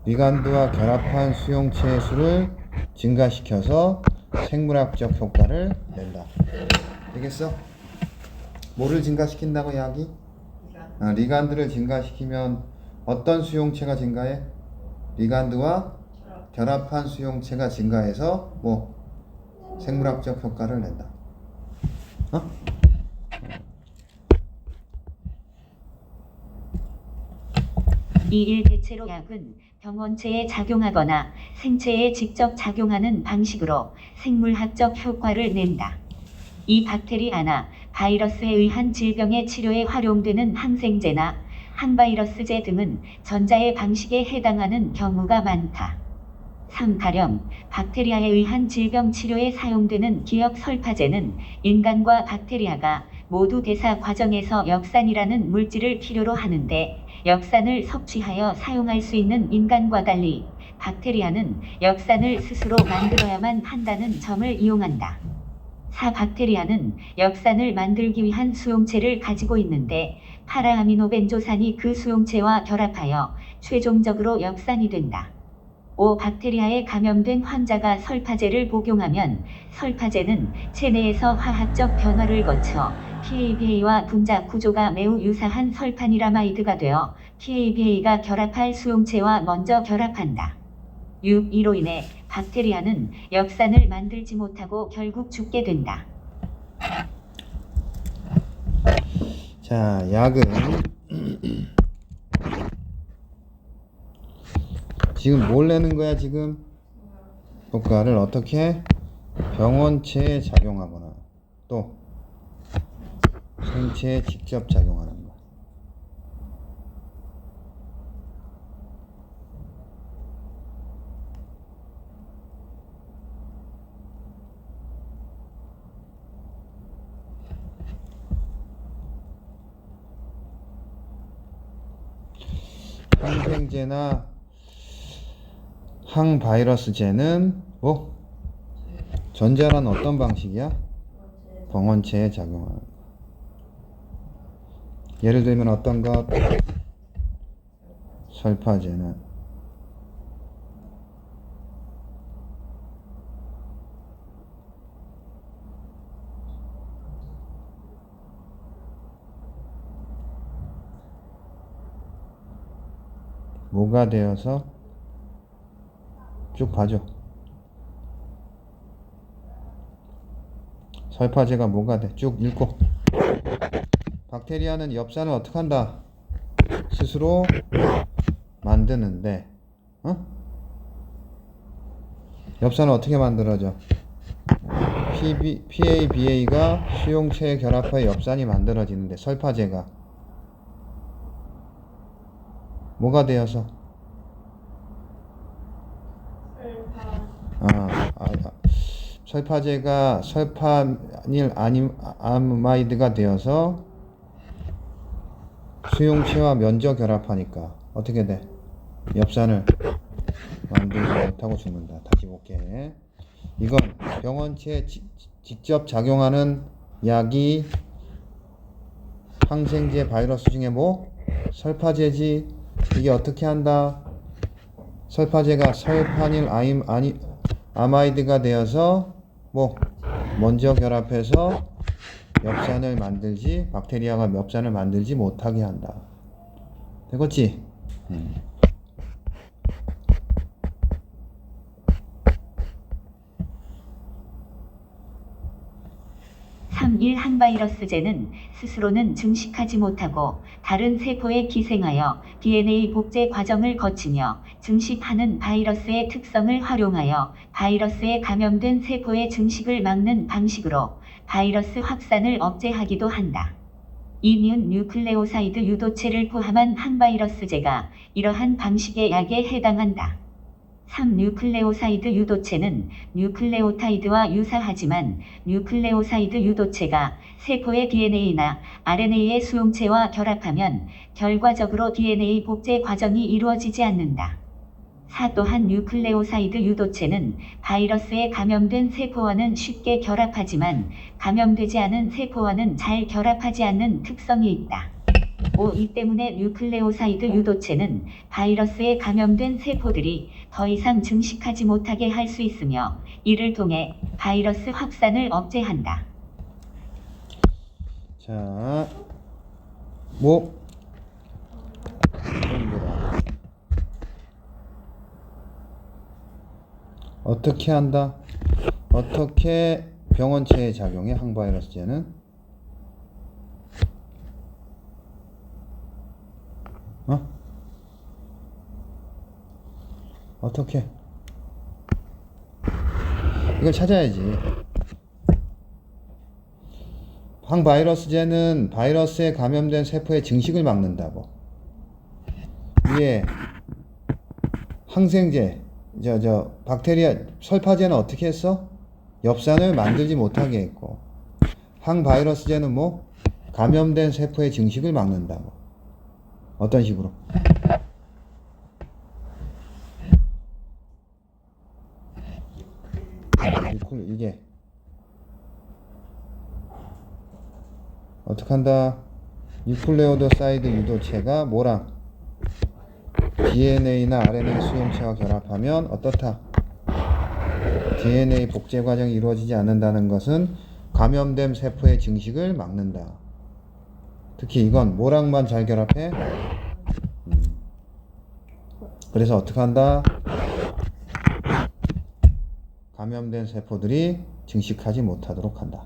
리간드와 결합한 수용체의 수를 증가시켜서 생물학적 효과를 낸다. 되겠어? 뭐를 증가시킨다고 약이? 리간드를 증가시키면 어떤 수용체가 증가해? 리간드와 결합한 수용체가 증가해서 뭐 생물학적 효과를 낸다. 어? 이일 대체로 약은 병원체에 작용하거나 생체에 직접 작용하는 방식으로 생물학적 효과를 낸다. 이 박테리아나 바이러스에 의한 질병의 치료에 활용되는 항생제나 항바이러스제 등은 전자의 방식에 해당하는 경우가 많다. 3. 가령 박테리아에 의한 질병 치료에 사용되는 기억설파제는 인간과 박테리아가 모두 대사 과정에서 엽산이라는 물질을 필요로 하는데 엽산을 섭취하여 사용할 수 있는 인간과 달리 박테리아는 엽산을 스스로 만들어야만 한다는 점을 이용한다. 4. 박테리아는 엽산을 만들기 위한 수용체를 가지고 있는데 파라아미노벤조산이 그 수용체와 결합하여 최종적으로 엽산이 된다. 5. 박테리아에 감염된 환자가 설파제를 복용하면 설파제는 체내에서 화학적 변화를 거쳐 PABA와 분자 구조가 매우 유사한 설파니라마이드가 되어 PABA가 결합할 수용체와 먼저 결합한다. 6. 이로 인해 박테리아는 엽산을 만들지 못하고 결국 죽게 된다. 자, 약은 지금 뭘 내는 거야? 지금 효과를 어떻게? 병원체에 작용하거나 또 생체에 직접 작용하는 거. 항생제나 항바이러스제는 뭐? 전자란 어떤 방식이야? 병원체에 작용하는 거. 예를 들면 어떤 것? 설파제는 뭐가 되어서 쭉 봐줘. 설파제가 뭐가 돼? 쭉 읽고. 박테리아는 엽산을 어떻게 한다? 스스로 만드는데, 엽산은 어떻게 만들어져? PABA가 수용체에 결합하여 엽산이 만들어지는데 설파제가 뭐가 되어서? 설파제가 설파닐 아마이드가 되어서 수용체와 먼저 결합하니까 어떻게 돼? 엽산을 만들지 못하고 죽는다. 다시 볼게. 이건 병원체에 직접 작용하는 약이 항생제 바이러스 중에 뭐? 설파제지. 이게 어떻게 한다? 설파제가 설파닐 아마이드가 되어서 뭐 먼저 결합해서 엽산을 만들지, 박테리아가 엽산을 만들지 못하게 한다. 되겠지? 3.1 항바이러스제는 스스로는 증식하지 못하고 다른 세포에 기생하여 DNA 복제 과정을 거치며 증식하는 바이러스의 특성을 활용하여 바이러스에 감염된 세포의 증식을 막는 방식으로 바이러스 확산을 억제하기도 한다. 이니은 뉴클레오사이드 유도체를 포함한 항바이러스제가 이러한 방식의 약에 해당한다. 3. 뉴클레오사이드 유도체는 뉴클레오타이드와 유사하지만 뉴클레오사이드 유도체가 세포의 DNA나 RNA의 수용체와 결합하면 결과적으로 DNA 복제 과정이 이루어지지 않는다. 4. 또한 뉴클레오사이드 유도체는 바이러스에 감염된 세포와는 쉽게 결합하지만 감염되지 않은 세포와는 잘 결합하지 않는 특성이 있다. 5. 이 때문에 뉴클레오사이드 유도체는 바이러스에 감염된 세포들이 더 이상 증식하지 못하게 할 수 있으며 이를 통해 바이러스 확산을 억제한다. 자, 뭐 이겁니다. 어떻게 한다? 어떻게 병원체에 작용해? 항바이러스제는 어떻게? 이걸 찾아야지. 항바이러스제는 바이러스에 감염된 세포의 증식을 막는다고. 위에 항생제, 박테리아, 설파제는 어떻게 했어? 엽산을 만들지 못하게 했고, 항바이러스제는 뭐? 감염된 세포의 증식을 막는다고. 어떤 식으로? 이게 어떡한다? 뉴클레오사이드 유도체가 뭐랑? DNA나 RNA 수용체와 결합하면 어떻다? DNA 복제 과정이 이루어지지 않는다는 것은 감염된 세포의 증식을 막는다. 특히 이건 뭐랑만 잘 결합해? 그래서 어떡한다? 감염된 세포들이 증식하지 못하도록 한다.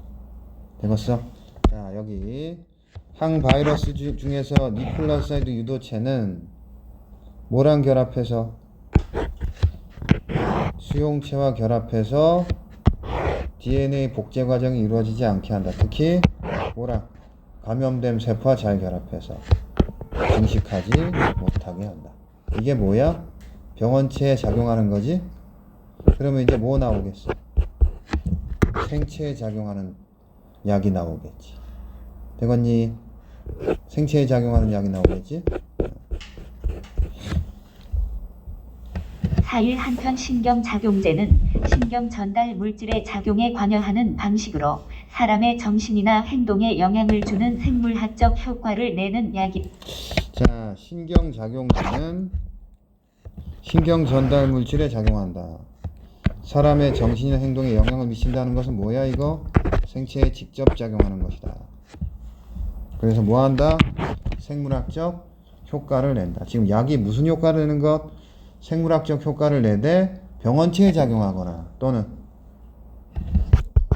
되겠어? 자, 여기 항바이러스 중에서 뉴클레오사이드 유도체는 뭐랑 결합해서? 수용체와 결합해서 DNA 복제 과정이 이루어지지 않게 한다. 특히 뭐랑? 감염된 세포와 잘 결합해서 증식하지 못하게 한다. 이게 뭐야? 병원체에 작용하는 거지? 그러면 이제 뭐 나오겠어? 생체에 작용하는 약이 나오겠지. 되겠니? 생체에 작용하는 약이 나오겠지? 4일 한편 신경작용제는 신경 전달 물질의 작용에 관여하는 방식으로 사람의 정신이나 행동에 영향을 주는 생물학적 효과를 내는 약이. 자, 신경작용제는 신경 전달 물질에 작용한다. 사람의 정신이나 행동에 영향을 미친다는 것은 뭐야 이거? 생체에 직접 작용하는 것이다. 그래서 뭐한다? 생물학적 효과를 낸다. 지금 약이 무슨 효과를 내는 것? 생물학적 효과를 내되 병원체에 작용하거나 또는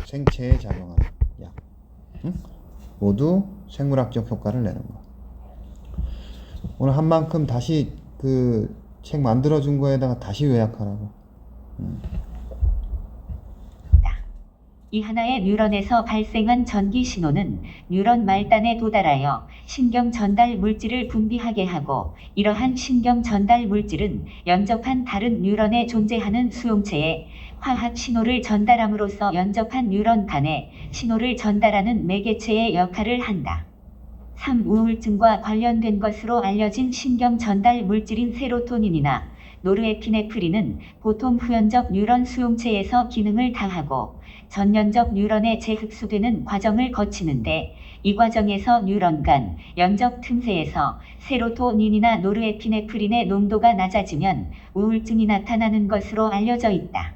생체에 작용하는 약. 응? 모두 생물학적 효과를 내는 것. 오늘 한 만큼 다시 그 책 만들어준 거에다가 다시 요약하라고. 이 하나의 뉴런에서 발생한 전기 신호는 뉴런 말단에 도달하여 신경 전달 물질을 분비하게 하고, 이러한 신경 전달 물질은 연접한 다른 뉴런에 존재하는 수용체에 화학 신호를 전달함으로써 연접한 뉴런 간에 신호를 전달하는 매개체의 역할을 한다. 3. 우울증과 관련된 것으로 알려진 신경 전달 물질인 세로토닌이나 노르에피네프린은 보통 후연적 뉴런 수용체에서 기능을 다하고 전연적 뉴런에 재흡수되는 과정을 거치는데, 이 과정에서 뉴런 간 연적 틈새에서 세로토닌이나 노르에피네프린의 농도가 낮아지면 우울증이 나타나는 것으로 알려져 있다.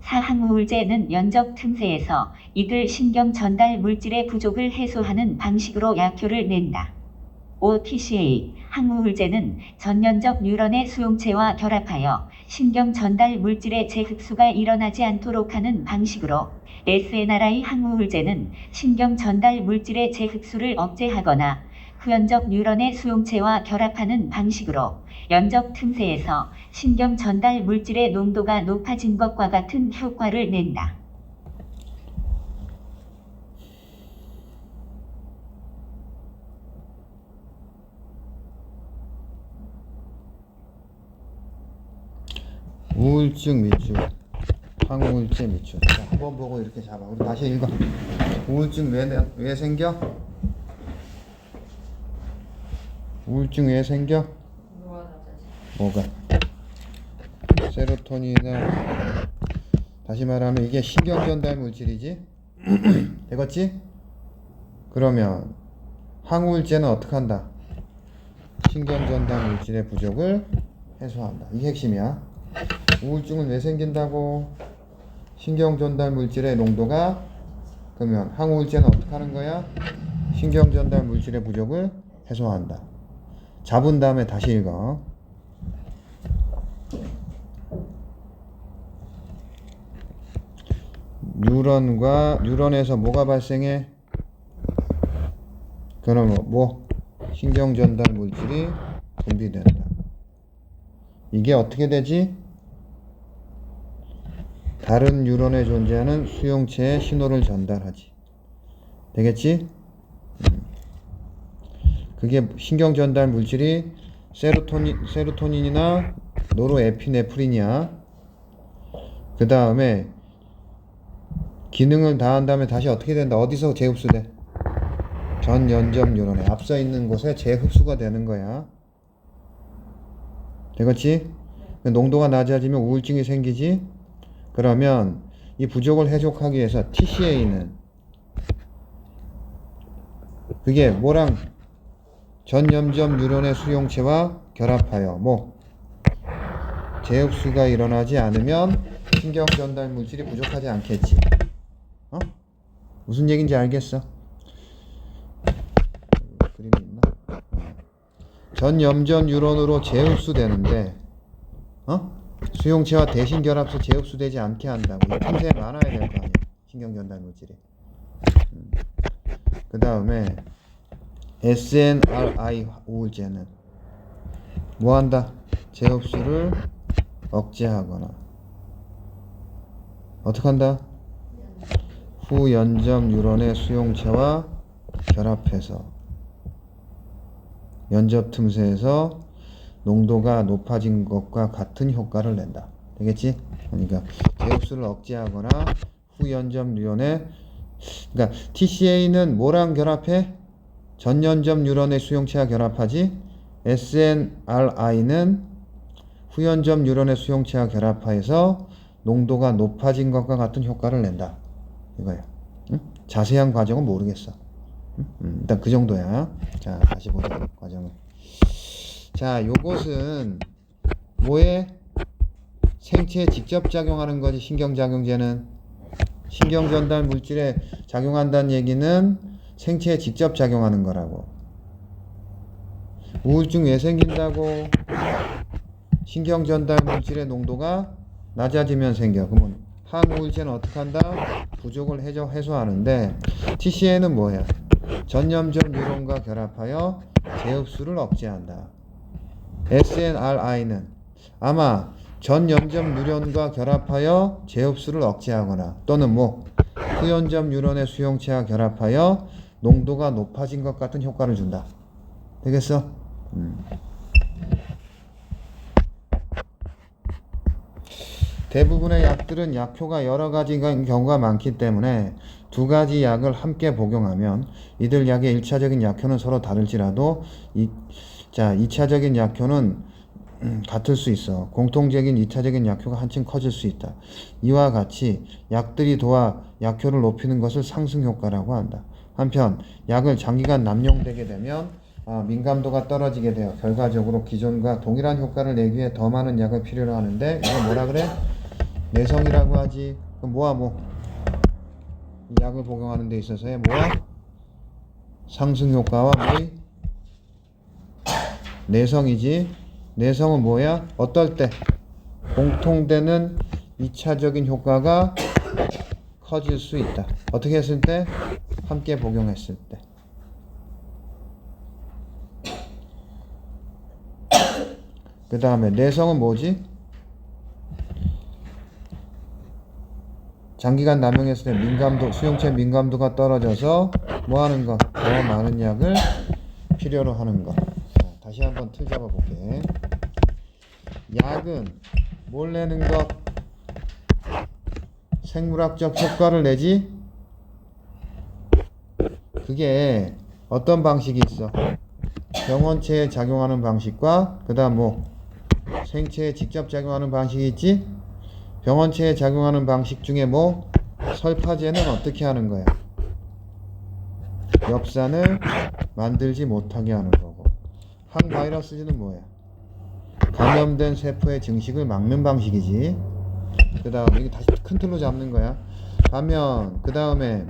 4. 항우울제는 연적 틈새에서 이들 신경 전달 물질의 부족을 해소하는 방식으로 약효를 낸다. 5. TCA 항우울제는 전연적 뉴런의 수용체와 결합하여 신경 전달 물질의 재흡수가 일어나지 않도록 하는 방식으로, SNRI 항우울제는 신경 전달 물질의 재흡수를 억제하거나 후연적 뉴런의 수용체와 결합하는 방식으로 연적 틈새에서 신경 전달 물질의 농도가 높아진 것과 같은 효과를 낸다. 우울증 밑줄, 항우울제 밑줄. 자, 한번 보고 이렇게 잡아. 우리 다시 읽어. 우울증 왜 생겨? 우울증 왜 생겨? 뭐가? 세로토닌이나, 다시 말하면 이게 신경전달 물질이지? 되겠지? 그러면 항우울제는 어떻게 한다? 신경전달 물질의 부족을 해소한다. 이게 핵심이야. 우울증은 왜 생긴다고? 신경전달 물질의 농도가, 그러면 항우울제는 어떻게 하는 거야? 신경전달 물질의 부족을 해소한다. 잡은 다음에 다시 읽어. 뉴런에서 뭐가 발생해? 그러면 뭐? 신경전달 물질이 분비된다. 이게 어떻게 되지? 다른 뉴런에 존재하는 수용체에 신호를 전달하지. 되겠지? 그게 신경전달 물질이 세로토닌이나 노르에피네프린이야. 그 다음에 기능을 다한 다음에 다시 어떻게 된다? 어디서 재흡수돼? 전연점 뉴런에 앞서 있는 곳에 재흡수가 되는 거야. 되겠지? 농도가 낮아지면 우울증이 생기지? 그러면 이 부족을 해족하기 위해서 TCA는 그게 뭐랑 전염점 뉴런의 수용체와 결합하여 뭐 재흡수가 일어나지 않으면 신경전달 물질이 부족하지 않겠지. 어? 무슨 얘기인지 알겠어? 그림이 있나? 전염전 뉴런으로 재흡수되는데 수용체와 대신 결합해서 재흡수되지 않게 한다고. 이 틈새에 많아야 될 거 아니야, 신경전달 물질이. 그 다음에 SNRI 우울제는 뭐 한다? 재흡수를 억제하거나 어떻게 한다? 후연점 뉴런의 수용체와 결합해서 연접 틈새에서 농도가 높아진 것과 같은 효과를 낸다. 되겠지? 그러니까 재흡수를 억제하거나 후연점 뉴런의, 그러니까 TCA는 뭐랑 결합해? 전연점 뉴런의 수용체와 결합하지. SNRI는 후연점 뉴런의 수용체와 결합하여서 농도가 높아진 것과 같은 효과를 낸다. 이거야. 응? 자세한 과정은 모르겠어. 일단 그 정도야. 자, 다시 보자, 과정을. 자, 요것은 뭐에? 생체에 직접 작용하는 거지. 신경작용제는 신경전달 물질에 작용한다는 얘기는 생체에 직접 작용하는 거라고. 우울증 왜 생긴다고? 신경전달 물질의 농도가 낮아지면 생겨. 그러면 항우울제는 어떻게 한다? 부족을 해소하는데 TCA는 뭐야? 전염점 뉴런과 결합하여 재흡수를 억제한다. SNRI는 아마 전염점 뉴런과 결합하여 재흡수를 억제하거나 또는 뭐 후연점 뉴런의 수용체와 결합하여 농도가 높아진 것 같은 효과를 준다. 되겠어? 대부분의 약들은 약효가 여러 가지인 경우가 많기 때문에 두 가지 약을 함께 복용하면 이들 약의 1차적인 약효는 서로 다를지라도 2차적인 약효는 같을 수 있어. 공통적인 2차적인 약효가 한층 커질 수 있다. 이와 같이 약들이 도와 약효를 높이는 것을 상승효과라고 한다. 한편 약을 장기간 남용되게 되면 민감도가 떨어지게 되어 결과적으로 기존과 동일한 효과를 내기 위해 더 많은 약을 필요로 하는데 이거 뭐라 그래? 내성이라고 하지. 그럼 뭐야 뭐? 이 약을 복용하는 데 있어서의 뭐야? 상승효과와 뭐이? 내성이지. 내성은 뭐야? 어떨 때? 공통되는 2차적인 효과가 커질 수 있다. 어떻게 했을 때? 함께 복용했을 때. 그 다음에 내성은 뭐지? 장기간 남용했을 때 수용체 민감도가 떨어져서 뭐 하는 거? 더 많은 약을 필요로 하는 거. 자, 다시 한번 틀 잡아 볼게. 약은 뭘 내는 것? 생물학적 효과를 내지? 그게 어떤 방식이 있어? 병원체에 작용하는 방식과 그 다음 뭐 생체에 직접 작용하는 방식이 있지? 병원체에 작용하는 방식 중에 뭐 설파제는 어떻게 하는 거야? 엽산을 만들지 못하게 하는 거고, 항바이러스제는 뭐야? 감염된 세포의 증식을 막는 방식이지. 그 다음 이거 다시 큰 틀로 잡는 거야. 반면 그 다음에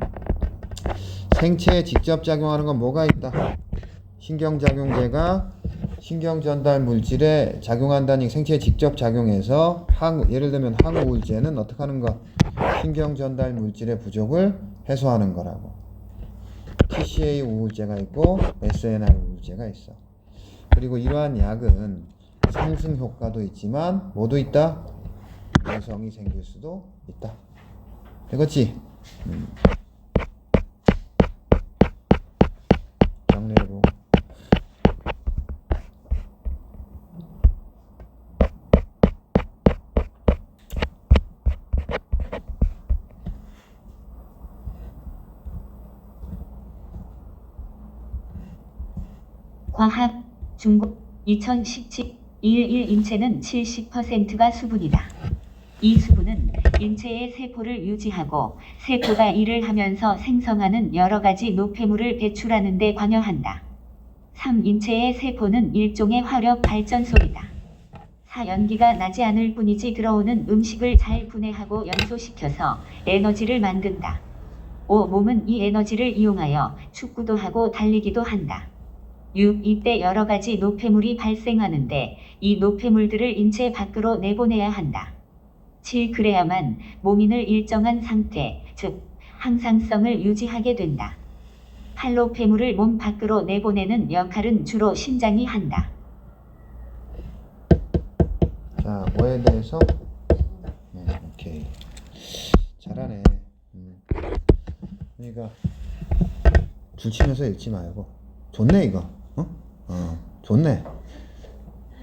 생체에 직접 작용하는 건 뭐가 있다? 신경작용제가 신경전달 물질에 작용한다니, 생체에 직접 작용해서 예를 들면 항우울제는 어떻게 하는 거? 신경전달 물질의 부족을 해소하는 거라고. TCA 우울제가 있고 SNR 우울제가 있어. 그리고 이러한 약은 상승 효과도 있지만 뭐도 있다? 내성이 생길 수도 있다. 되겠지? 장례로. 과학 중국 2017 11 인체는 70%가 수분이다. 이 수분은 인체의 세포를 유지하고 세포가 일을 하면서 생성하는 여러 가지 노폐물을 배출하는 데 관여한다. 3. 인체의 세포는 일종의 화력 발전소이다. 4. 연기가 나지 않을 뿐이지 들어오는 음식을 잘 분해하고 연소시켜서 에너지를 만든다. 5. 몸은 이 에너지를 이용하여 축구도 하고 달리기도 한다. 6. 이때 여러 가지 노폐물이 발생하는데 이 노폐물들을 인체 밖으로 내보내야 한다. 7. 그래야만 몸인을 일정한 상태, 즉 항상성을 유지하게 된다. 8. 노폐물을 몸 밖으로 내보내는 역할은 주로 심장이 한다. 자, 뭐에 대해서? 오케이. 잘하네. 그러니까 줄치면서 읽지 말고. 좋네 이거. 좋네.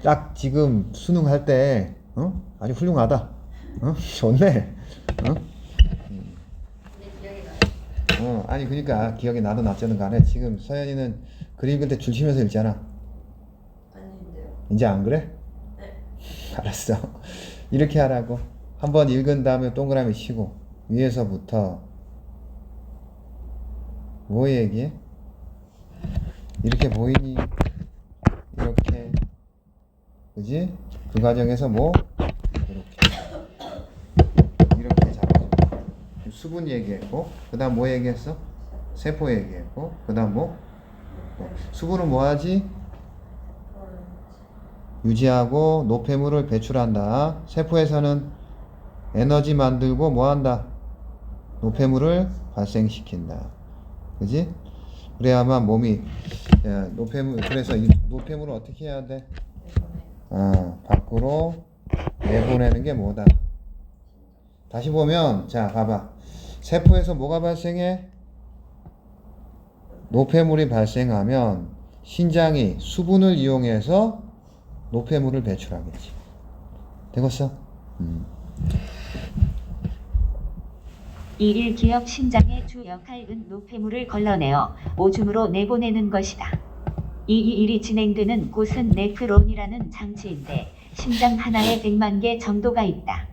딱 지금 수능 할 때 아주 훌륭하다. 좋네. 아니 그러니까 기억이 나도 낫지는 간에 지금 서연이는 글 읽을 때 줄치면서 읽잖아. 아닌데요. 이제 안 그래? 네. 알았어. 이렇게 하라고. 한번 읽은 다음에 동그라미 치고 위에서부터 뭐 얘기해? 이렇게 보이니? 이렇게. 그지? 그 과정에서 뭐? 이렇게 잡아줘. 수분 얘기했고, 그 다음 뭐 얘기했어? 세포 얘기했고, 그 다음 뭐? 수분은 뭐 하지? 유지하고 노폐물을 배출한다. 세포에서는 에너지 만들고 뭐 한다? 노폐물을 발생시킨다. 그지? 그래야만 몸이 노폐물, 그래서 이 노폐물을 어떻게 해야 돼? 밖으로 내보내는 게 뭐다? 다시 보면, 자, 봐봐. 세포에서 뭐가 발생해? 노폐물이 발생하면 신장이 수분을 이용해서 노폐물을 배출하겠지. 되겠어? 1. 기억 신장의 주 역할은 노폐물을 걸러내어 오줌으로 내보내는 것이다. 2. 이 일이 진행되는 곳은 네프론이라는 장치인데 심장 하나에 100만 개 정도가 있다.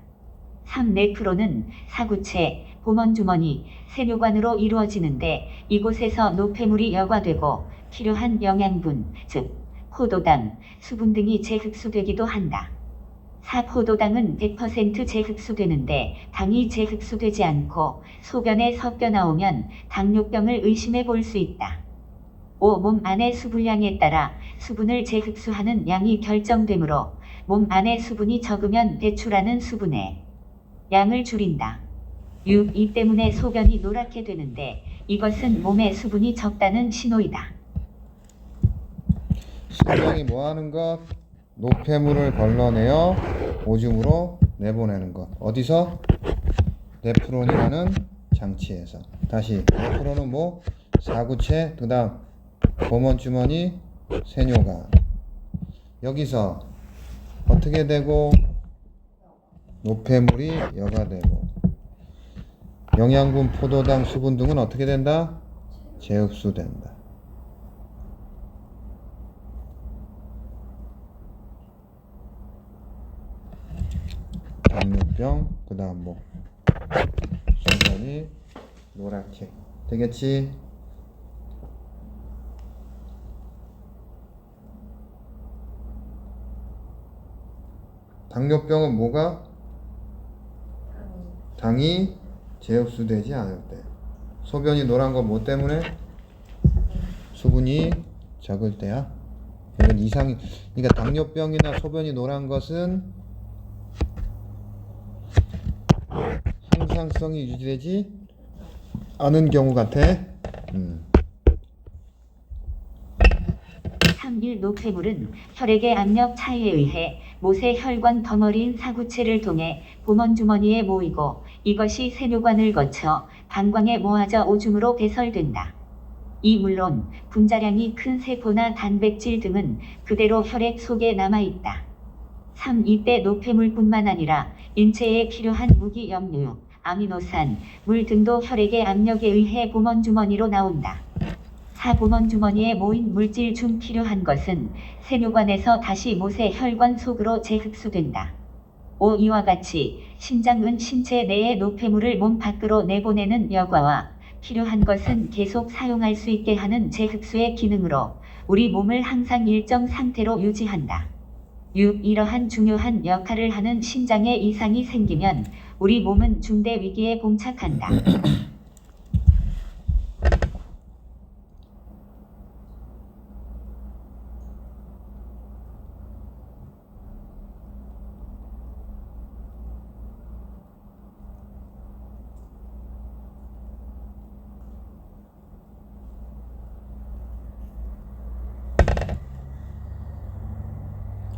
3. 네프론은 사구체, 보먼주머니, 세뇨관으로 이루어지는데 이곳에서 노폐물이 여과되고 필요한 영양분, 즉 포도당, 수분 등이 재흡수되기도 한다. 4. 포도당은 100% 재흡수되는데 당이 재흡수되지 않고 소변에 섞여 나오면 당뇨병을 의심해 볼 수 있다. 5. 몸 안의 수분량에 따라 수분을 재흡수하는 양이 결정되므로 몸 안에 수분이 적으면 배출하는 수분의 양을 줄인다. 6. 이 때문에 소변이 노랗게 되는데 이것은 몸에 수분이 적다는 신호이다. 신장이 뭐 하는 것? 노폐물을 걸러내어 오줌으로 내보내는 것. 어디서? 네프론이라는 장치에서. 다시 네프론은 뭐? 사구체, 그 다음 보먼주머니, 세뇨관. 여기서 어떻게 되고 노폐물이 여과되고 영양분, 포도당, 수분 등은 어떻게 된다? 재흡수된다. 당뇨병, 그 다음 뭐 소변이 노랗게 되겠지? 당뇨병은 뭐가? 당이 재흡수되지 않을 때. 소변이 노란 건 뭐 때문에? 수분이 적을 때야. 이건 이상이, 그러니까 당뇨병이나 소변이 노란 것은 항상성이 유지되지 않은 경우 같아. 3일 노폐물은 혈액의 압력 차이에 의해 못의 혈관 덩어리인 사구체를 통해 보먼주머니에 모이고 이것이 세뇨관을 거쳐 방광에 모아져 오줌으로 배설된다. 물론 분자량이 큰 세포나 단백질 등은 그대로 혈액 속에 남아있다. 이때 노폐물뿐만 아니라 인체에 필요한 무기 염류, 아미노산, 물 등도 혈액의 압력에 의해 보먼주머니로 나온다. 보먼주머니에 모인 물질 중 필요한 것은 세뇨관에서 다시 못의 혈관 속으로 재흡수된다. 이와 같이 신장은 신체 내의 노폐물을 몸 밖으로 내보내는 여과와 필요한 것은 계속 사용할 수 있게 하는 재흡수의 기능으로 우리 몸을 항상 일정 상태로 유지한다. 이러한 중요한 역할을 하는 신장에 이상이 생기면 우리 몸은 중대 위기에 봉착한다.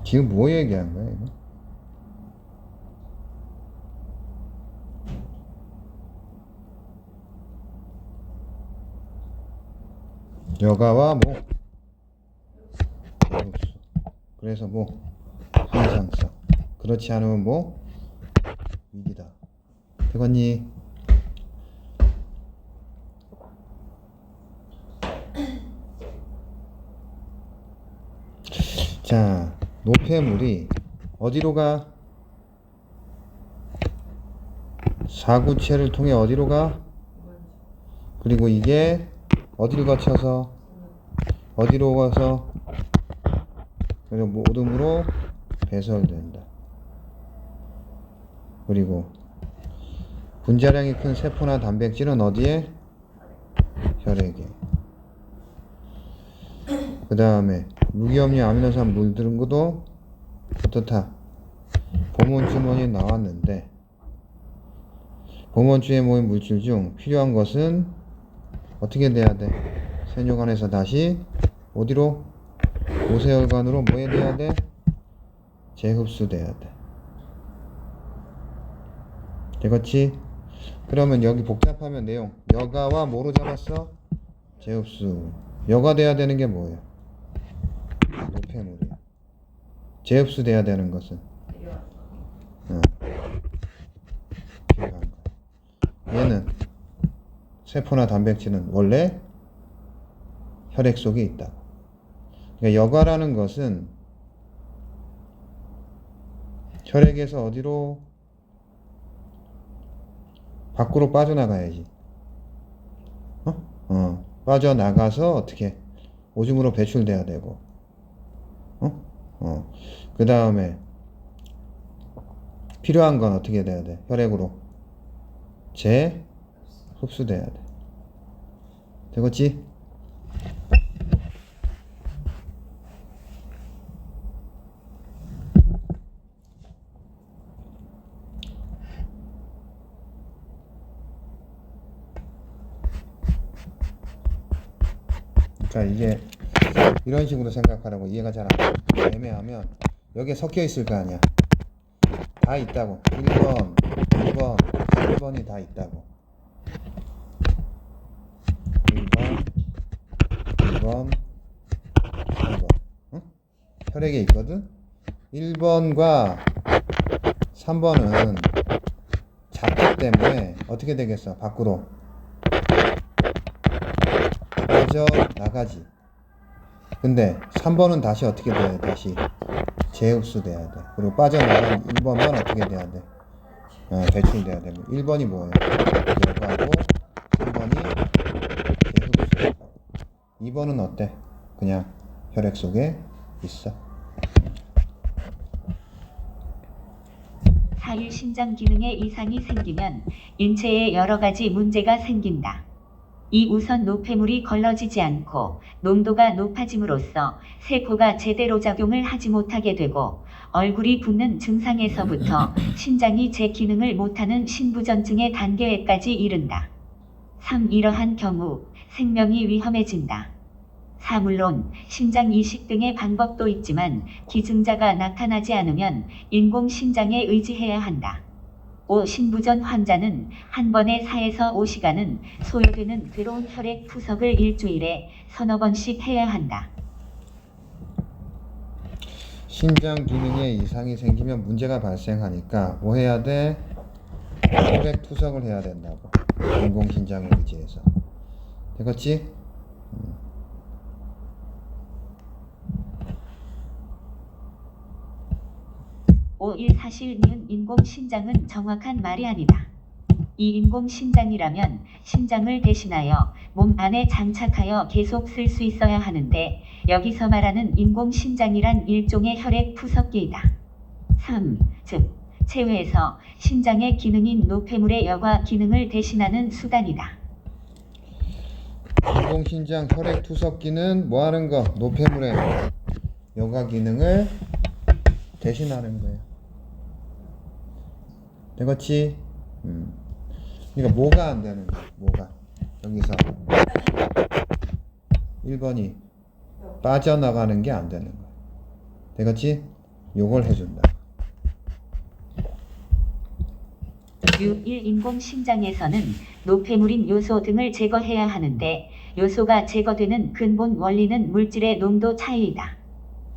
지금 뭐 얘기한 거야, 이거? 여가와 뭐? 재흡수. 그래서 뭐? 항상성. 그렇지 않으면 뭐? 위기다. 되겠니? 자, 노폐물이 어디로 가? 사구체를 통해 어디로 가? 그리고 이게 어디를 거쳐서 어디로 가서 그리고 모둠으로 배설된다. 그리고 분자량이 큰 세포나 단백질은 어디에? 혈액에. 그 다음에 무기염류, 아미노산, 물 들은 것도 어떻다? 보먼주머니에 나왔는데 보먼주에 모인 물질 중 필요한 것은 어떻게 돼야 돼? 세뇨관에서 다시 어디로? 모세혈관으로 뭐 해야 돼? 재흡수돼야 돼. 되겠지? 그러면 여기 복잡하면 내용 여가와 뭐로 잡았어? 재흡수. 여가돼야 되는 게 뭐예요? 노폐물이야. 재흡수돼야 되는 것은 필요한 거. 얘는 세포나 단백질은 원래 혈액 속에 있다. 그러니까 여과라는 것은 혈액에서 어디로? 밖으로 빠져나가야지. 빠져나가서 어떻게? 오줌으로 배출돼야 되고. 그 다음에 필요한 건 어떻게 돼야 돼? 혈액으로 재흡수돼야 돼. 되겠지? 자, 이게 이런 식으로 생각하라고. 이해가 잘 안 애매하면 여기에 섞여 있을 거 아니야. 다 있다고. 1번, 2번, 3번이 다 있다고. 1번, 2번, 3번. 응? 혈액에 있거든? 1번과 3번은 작기 때문에 어떻게 되겠어? 밖으로 빠져나가지. 근데 3번은 다시 어떻게 돼야 돼? 다시 재흡수 돼야 돼. 그리고 빠져나간 1번만 어떻게 돼야 돼? 배출돼야 돼. 1번이 뭐예요? 여과고 3번이 재흡수. 2번은 어때? 그냥 혈액 속에 있어. 4일 신장 기능에 이상이 생기면 인체에 여러 가지 문제가 생긴다. 이 우선 노폐물이 걸러지지 않고 농도가 높아짐으로써 세포가 제대로 작용을 하지 못하게 되고 얼굴이 붓는 증상에서부터 신장이 제 기능을 못하는 신부전증의 단계에까지 이른다. 3. 이러한 경우 생명이 위험해진다. 4. 물론 신장 이식 등의 방법도 있지만 기증자가 나타나지 않으면 인공신장에 의지해야 한다. 5. 신부전 환자는 한 번에 4에서 5시간은 소요되는 괴로운 혈액 투석을 일주일에 서너 번씩 해야 한다. 신장 기능에 이상이 생기면 문제가 발생하니까 뭐 해야 돼? 혈액 투석을 해야 된다고. 인공신장에 의지해서. 되겠지? 5일 사실 니은 인공신장은 정확한 말이 아니다. 이 인공신장이라면 신장을 대신하여 몸 안에 장착하여 계속 쓸 수 있어야 하는데 여기서 말하는 인공신장이란 일종의 혈액 투석기이다. 3. 즉 체외에서 신장의 기능인 노폐물의 여과 기능을 대신하는 수단이다. 인공신장 혈액 투석기는 뭐 하는 거? 노폐물의 여과 기능을 대신하는 거예요. 되겠지? 그러니까 뭐가 안 되는 거야? 뭐가? 여기서 1번이 빠져나가는 게 안 되는 거야. 되겠지? 요걸 해준다. 6. 인공신장에서는 노폐물인 요소 등을 제거해야 하는데 요소가 제거되는 근본 원리는 물질의 농도 차이이다.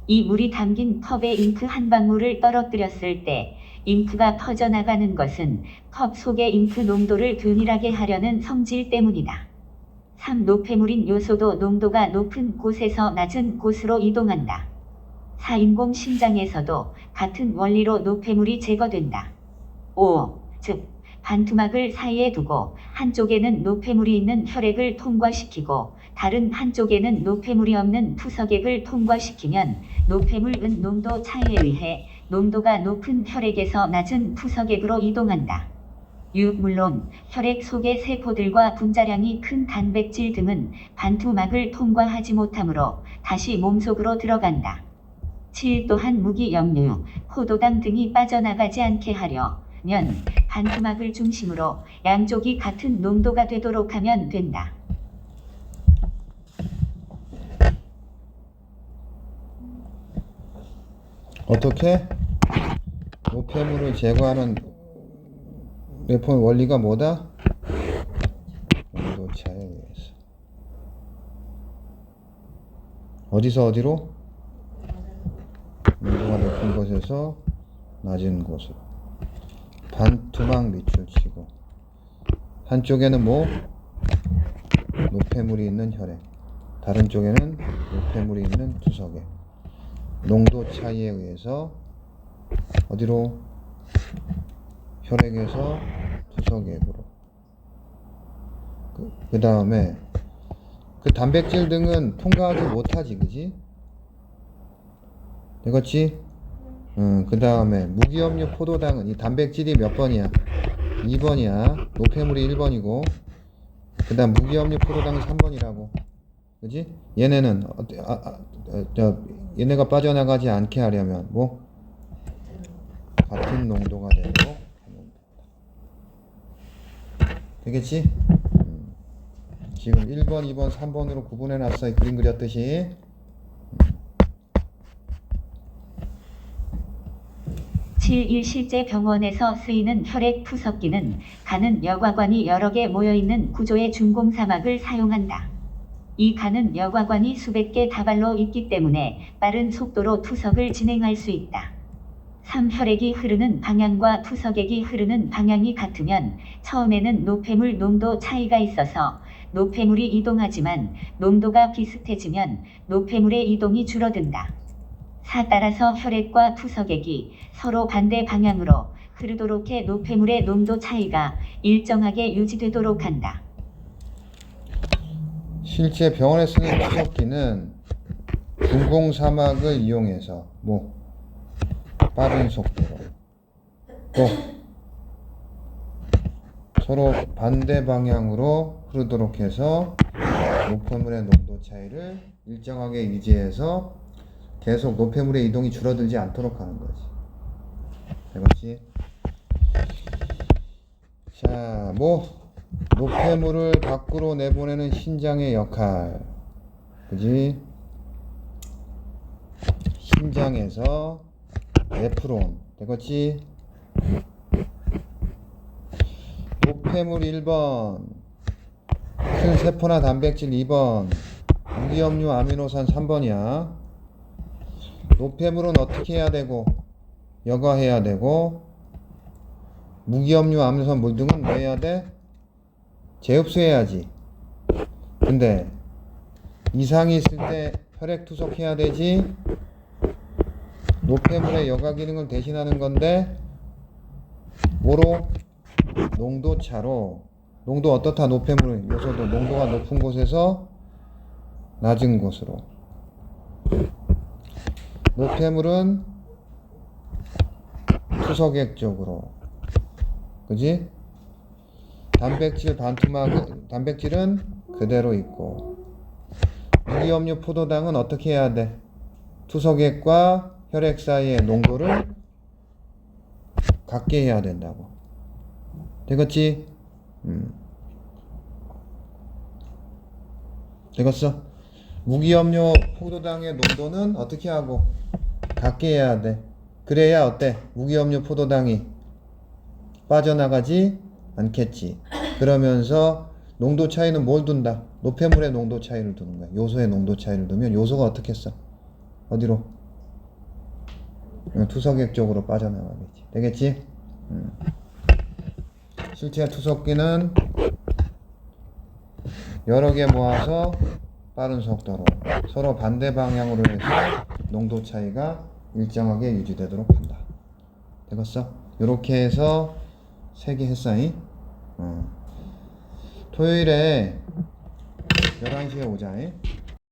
이 물이 담긴 컵에 잉크 한 방울을 떨어뜨렸을 때 잉크가 퍼져나가는 것은 컵 속의 잉크 농도를 균일하게 하려는 성질 때문이다. 3. 노폐물인 요소도 농도가 높은 곳에서 낮은 곳으로 이동한다. 4. 인공신장에서도 같은 원리로 노폐물이 제거된다. 5. 즉 반투막을 사이에 두고 한쪽에는 노폐물이 있는 혈액을 통과시키고 다른 한쪽에는 노폐물이 없는 투석액을 통과시키면 노폐물은 농도 차이에 의해 농도가 높은 혈액에서 낮은 투석액으로 이동한다. 6. 물론 혈액 속의 세포들과 분자량이 큰 단백질 등은 반투막을 통과하지 못하므로 다시 몸속으로 들어간다. 7. 또한 무기 염류, 포도당 등이 빠져나가지 않게 하려면 반투막을 중심으로 양쪽이 같은 농도가 되도록 하면 된다. 어떻게? 노폐물을 제거하는 레폰 원리가 뭐다? 온도차에 의해서. 어디서 어디로? 농도가 높은 곳에서 낮은 곳으로. 반투막 밑줄 치고. 한쪽에는 뭐? 노폐물이 있는 혈액. 다른 쪽에는 노폐물이 있는 투석액. 농도 차이에 의해서 어디로? 혈액에서 투석액으로. 그 다음에 그 단백질 등은 통과하지 못하지, 그지? 되겠지? 그 다음에 무기염류 포도당은 이 단백질이 몇 번이야? 2번이야. 노폐물이 1번이고 그 다음 무기염류 포도당은 3번이라고. 그지? 얘네는 얘네가 빠져나가지 않게 하려면 뭐? 같은 농도가 되도록 하면 되겠지? 지금 1번, 2번, 3번으로 구분해놨어. 그림 그렸듯이. 7. 실제 병원에서 쓰이는 혈액 투석기는 간은 여과관이 여러 개 모여있는 구조의 중공사막을 사용한다. 이 간은 여과관이 수백 개 다발로 있기 때문에 빠른 속도로 투석을 진행할 수 있다. 삼혈액이 흐르는 방향과 투석액이 흐르는 방향이 같으면 처음에는 노폐물 농도 차이가 있어서 노폐물이 이동하지만 농도가 비슷해지면 노폐물의 이동이 줄어든다. 따라서 혈액과 투석액이 서로 반대 방향으로 흐르도록 해 노폐물의 농도 차이가 일정하게 유지되도록 한다. 실제 병원에 쓰는 투석기는 중공사막을 이용해서 빠른 속도로 또 서로 반대 방향으로 흐르도록 해서 노폐물의 농도 차이를 일정하게 유지해서 계속 노폐물의 이동이 줄어들지 않도록 하는 거지. 되겠지? 자, 노폐물을 밖으로 내보내는 신장의 역할. 그지? 신장에서 네프론. 되겠지? 노폐물 1번, 큰 세포나 단백질 2번, 무기염류 아미노산 3번이야. 노폐물은 어떻게 해야 되고, 여과해야 되고, 무기염류 아미노산 물 등은 뭐 해야 돼? 재흡수해야지. 근데 이상이 있을 때 혈액 투석해야 되지. 노폐물의 여과 기능을 대신하는 건데 뭐로? 농도차로. 농도 어떻다? 노폐물은 요소도 농도가 높은 곳에서 낮은 곳으로. 노폐물은 투석액 쪽으로. 그지? 단백질은 그대로 있고. 무기염류 포도당은 어떻게 해야 돼? 투석액과 혈액 사이의 농도를 같게 해야 된다고. 되겠지? 되겠어? 무기염료 포도당의 농도는 어떻게 하고? 같게 해야 돼. 그래야 어때? 무기염료 포도당이 빠져나가지 않겠지. 그러면서 농도 차이는 뭘 둔다? 노폐물의 농도 차이를 두는 거야. 요소의 농도 차이를 두면 요소가 어떻게 써? 어디로? 투석액 쪽으로 빠져나가겠지. 되겠지? 실제 투석기는 여러 개 모아서 빠른 속도로 서로 반대 방향으로 해서 농도 차이가 일정하게 유지되도록 한다. 되겠어? 이렇게 해서 3개 했어잉. 토요일에 11시에 오자잉.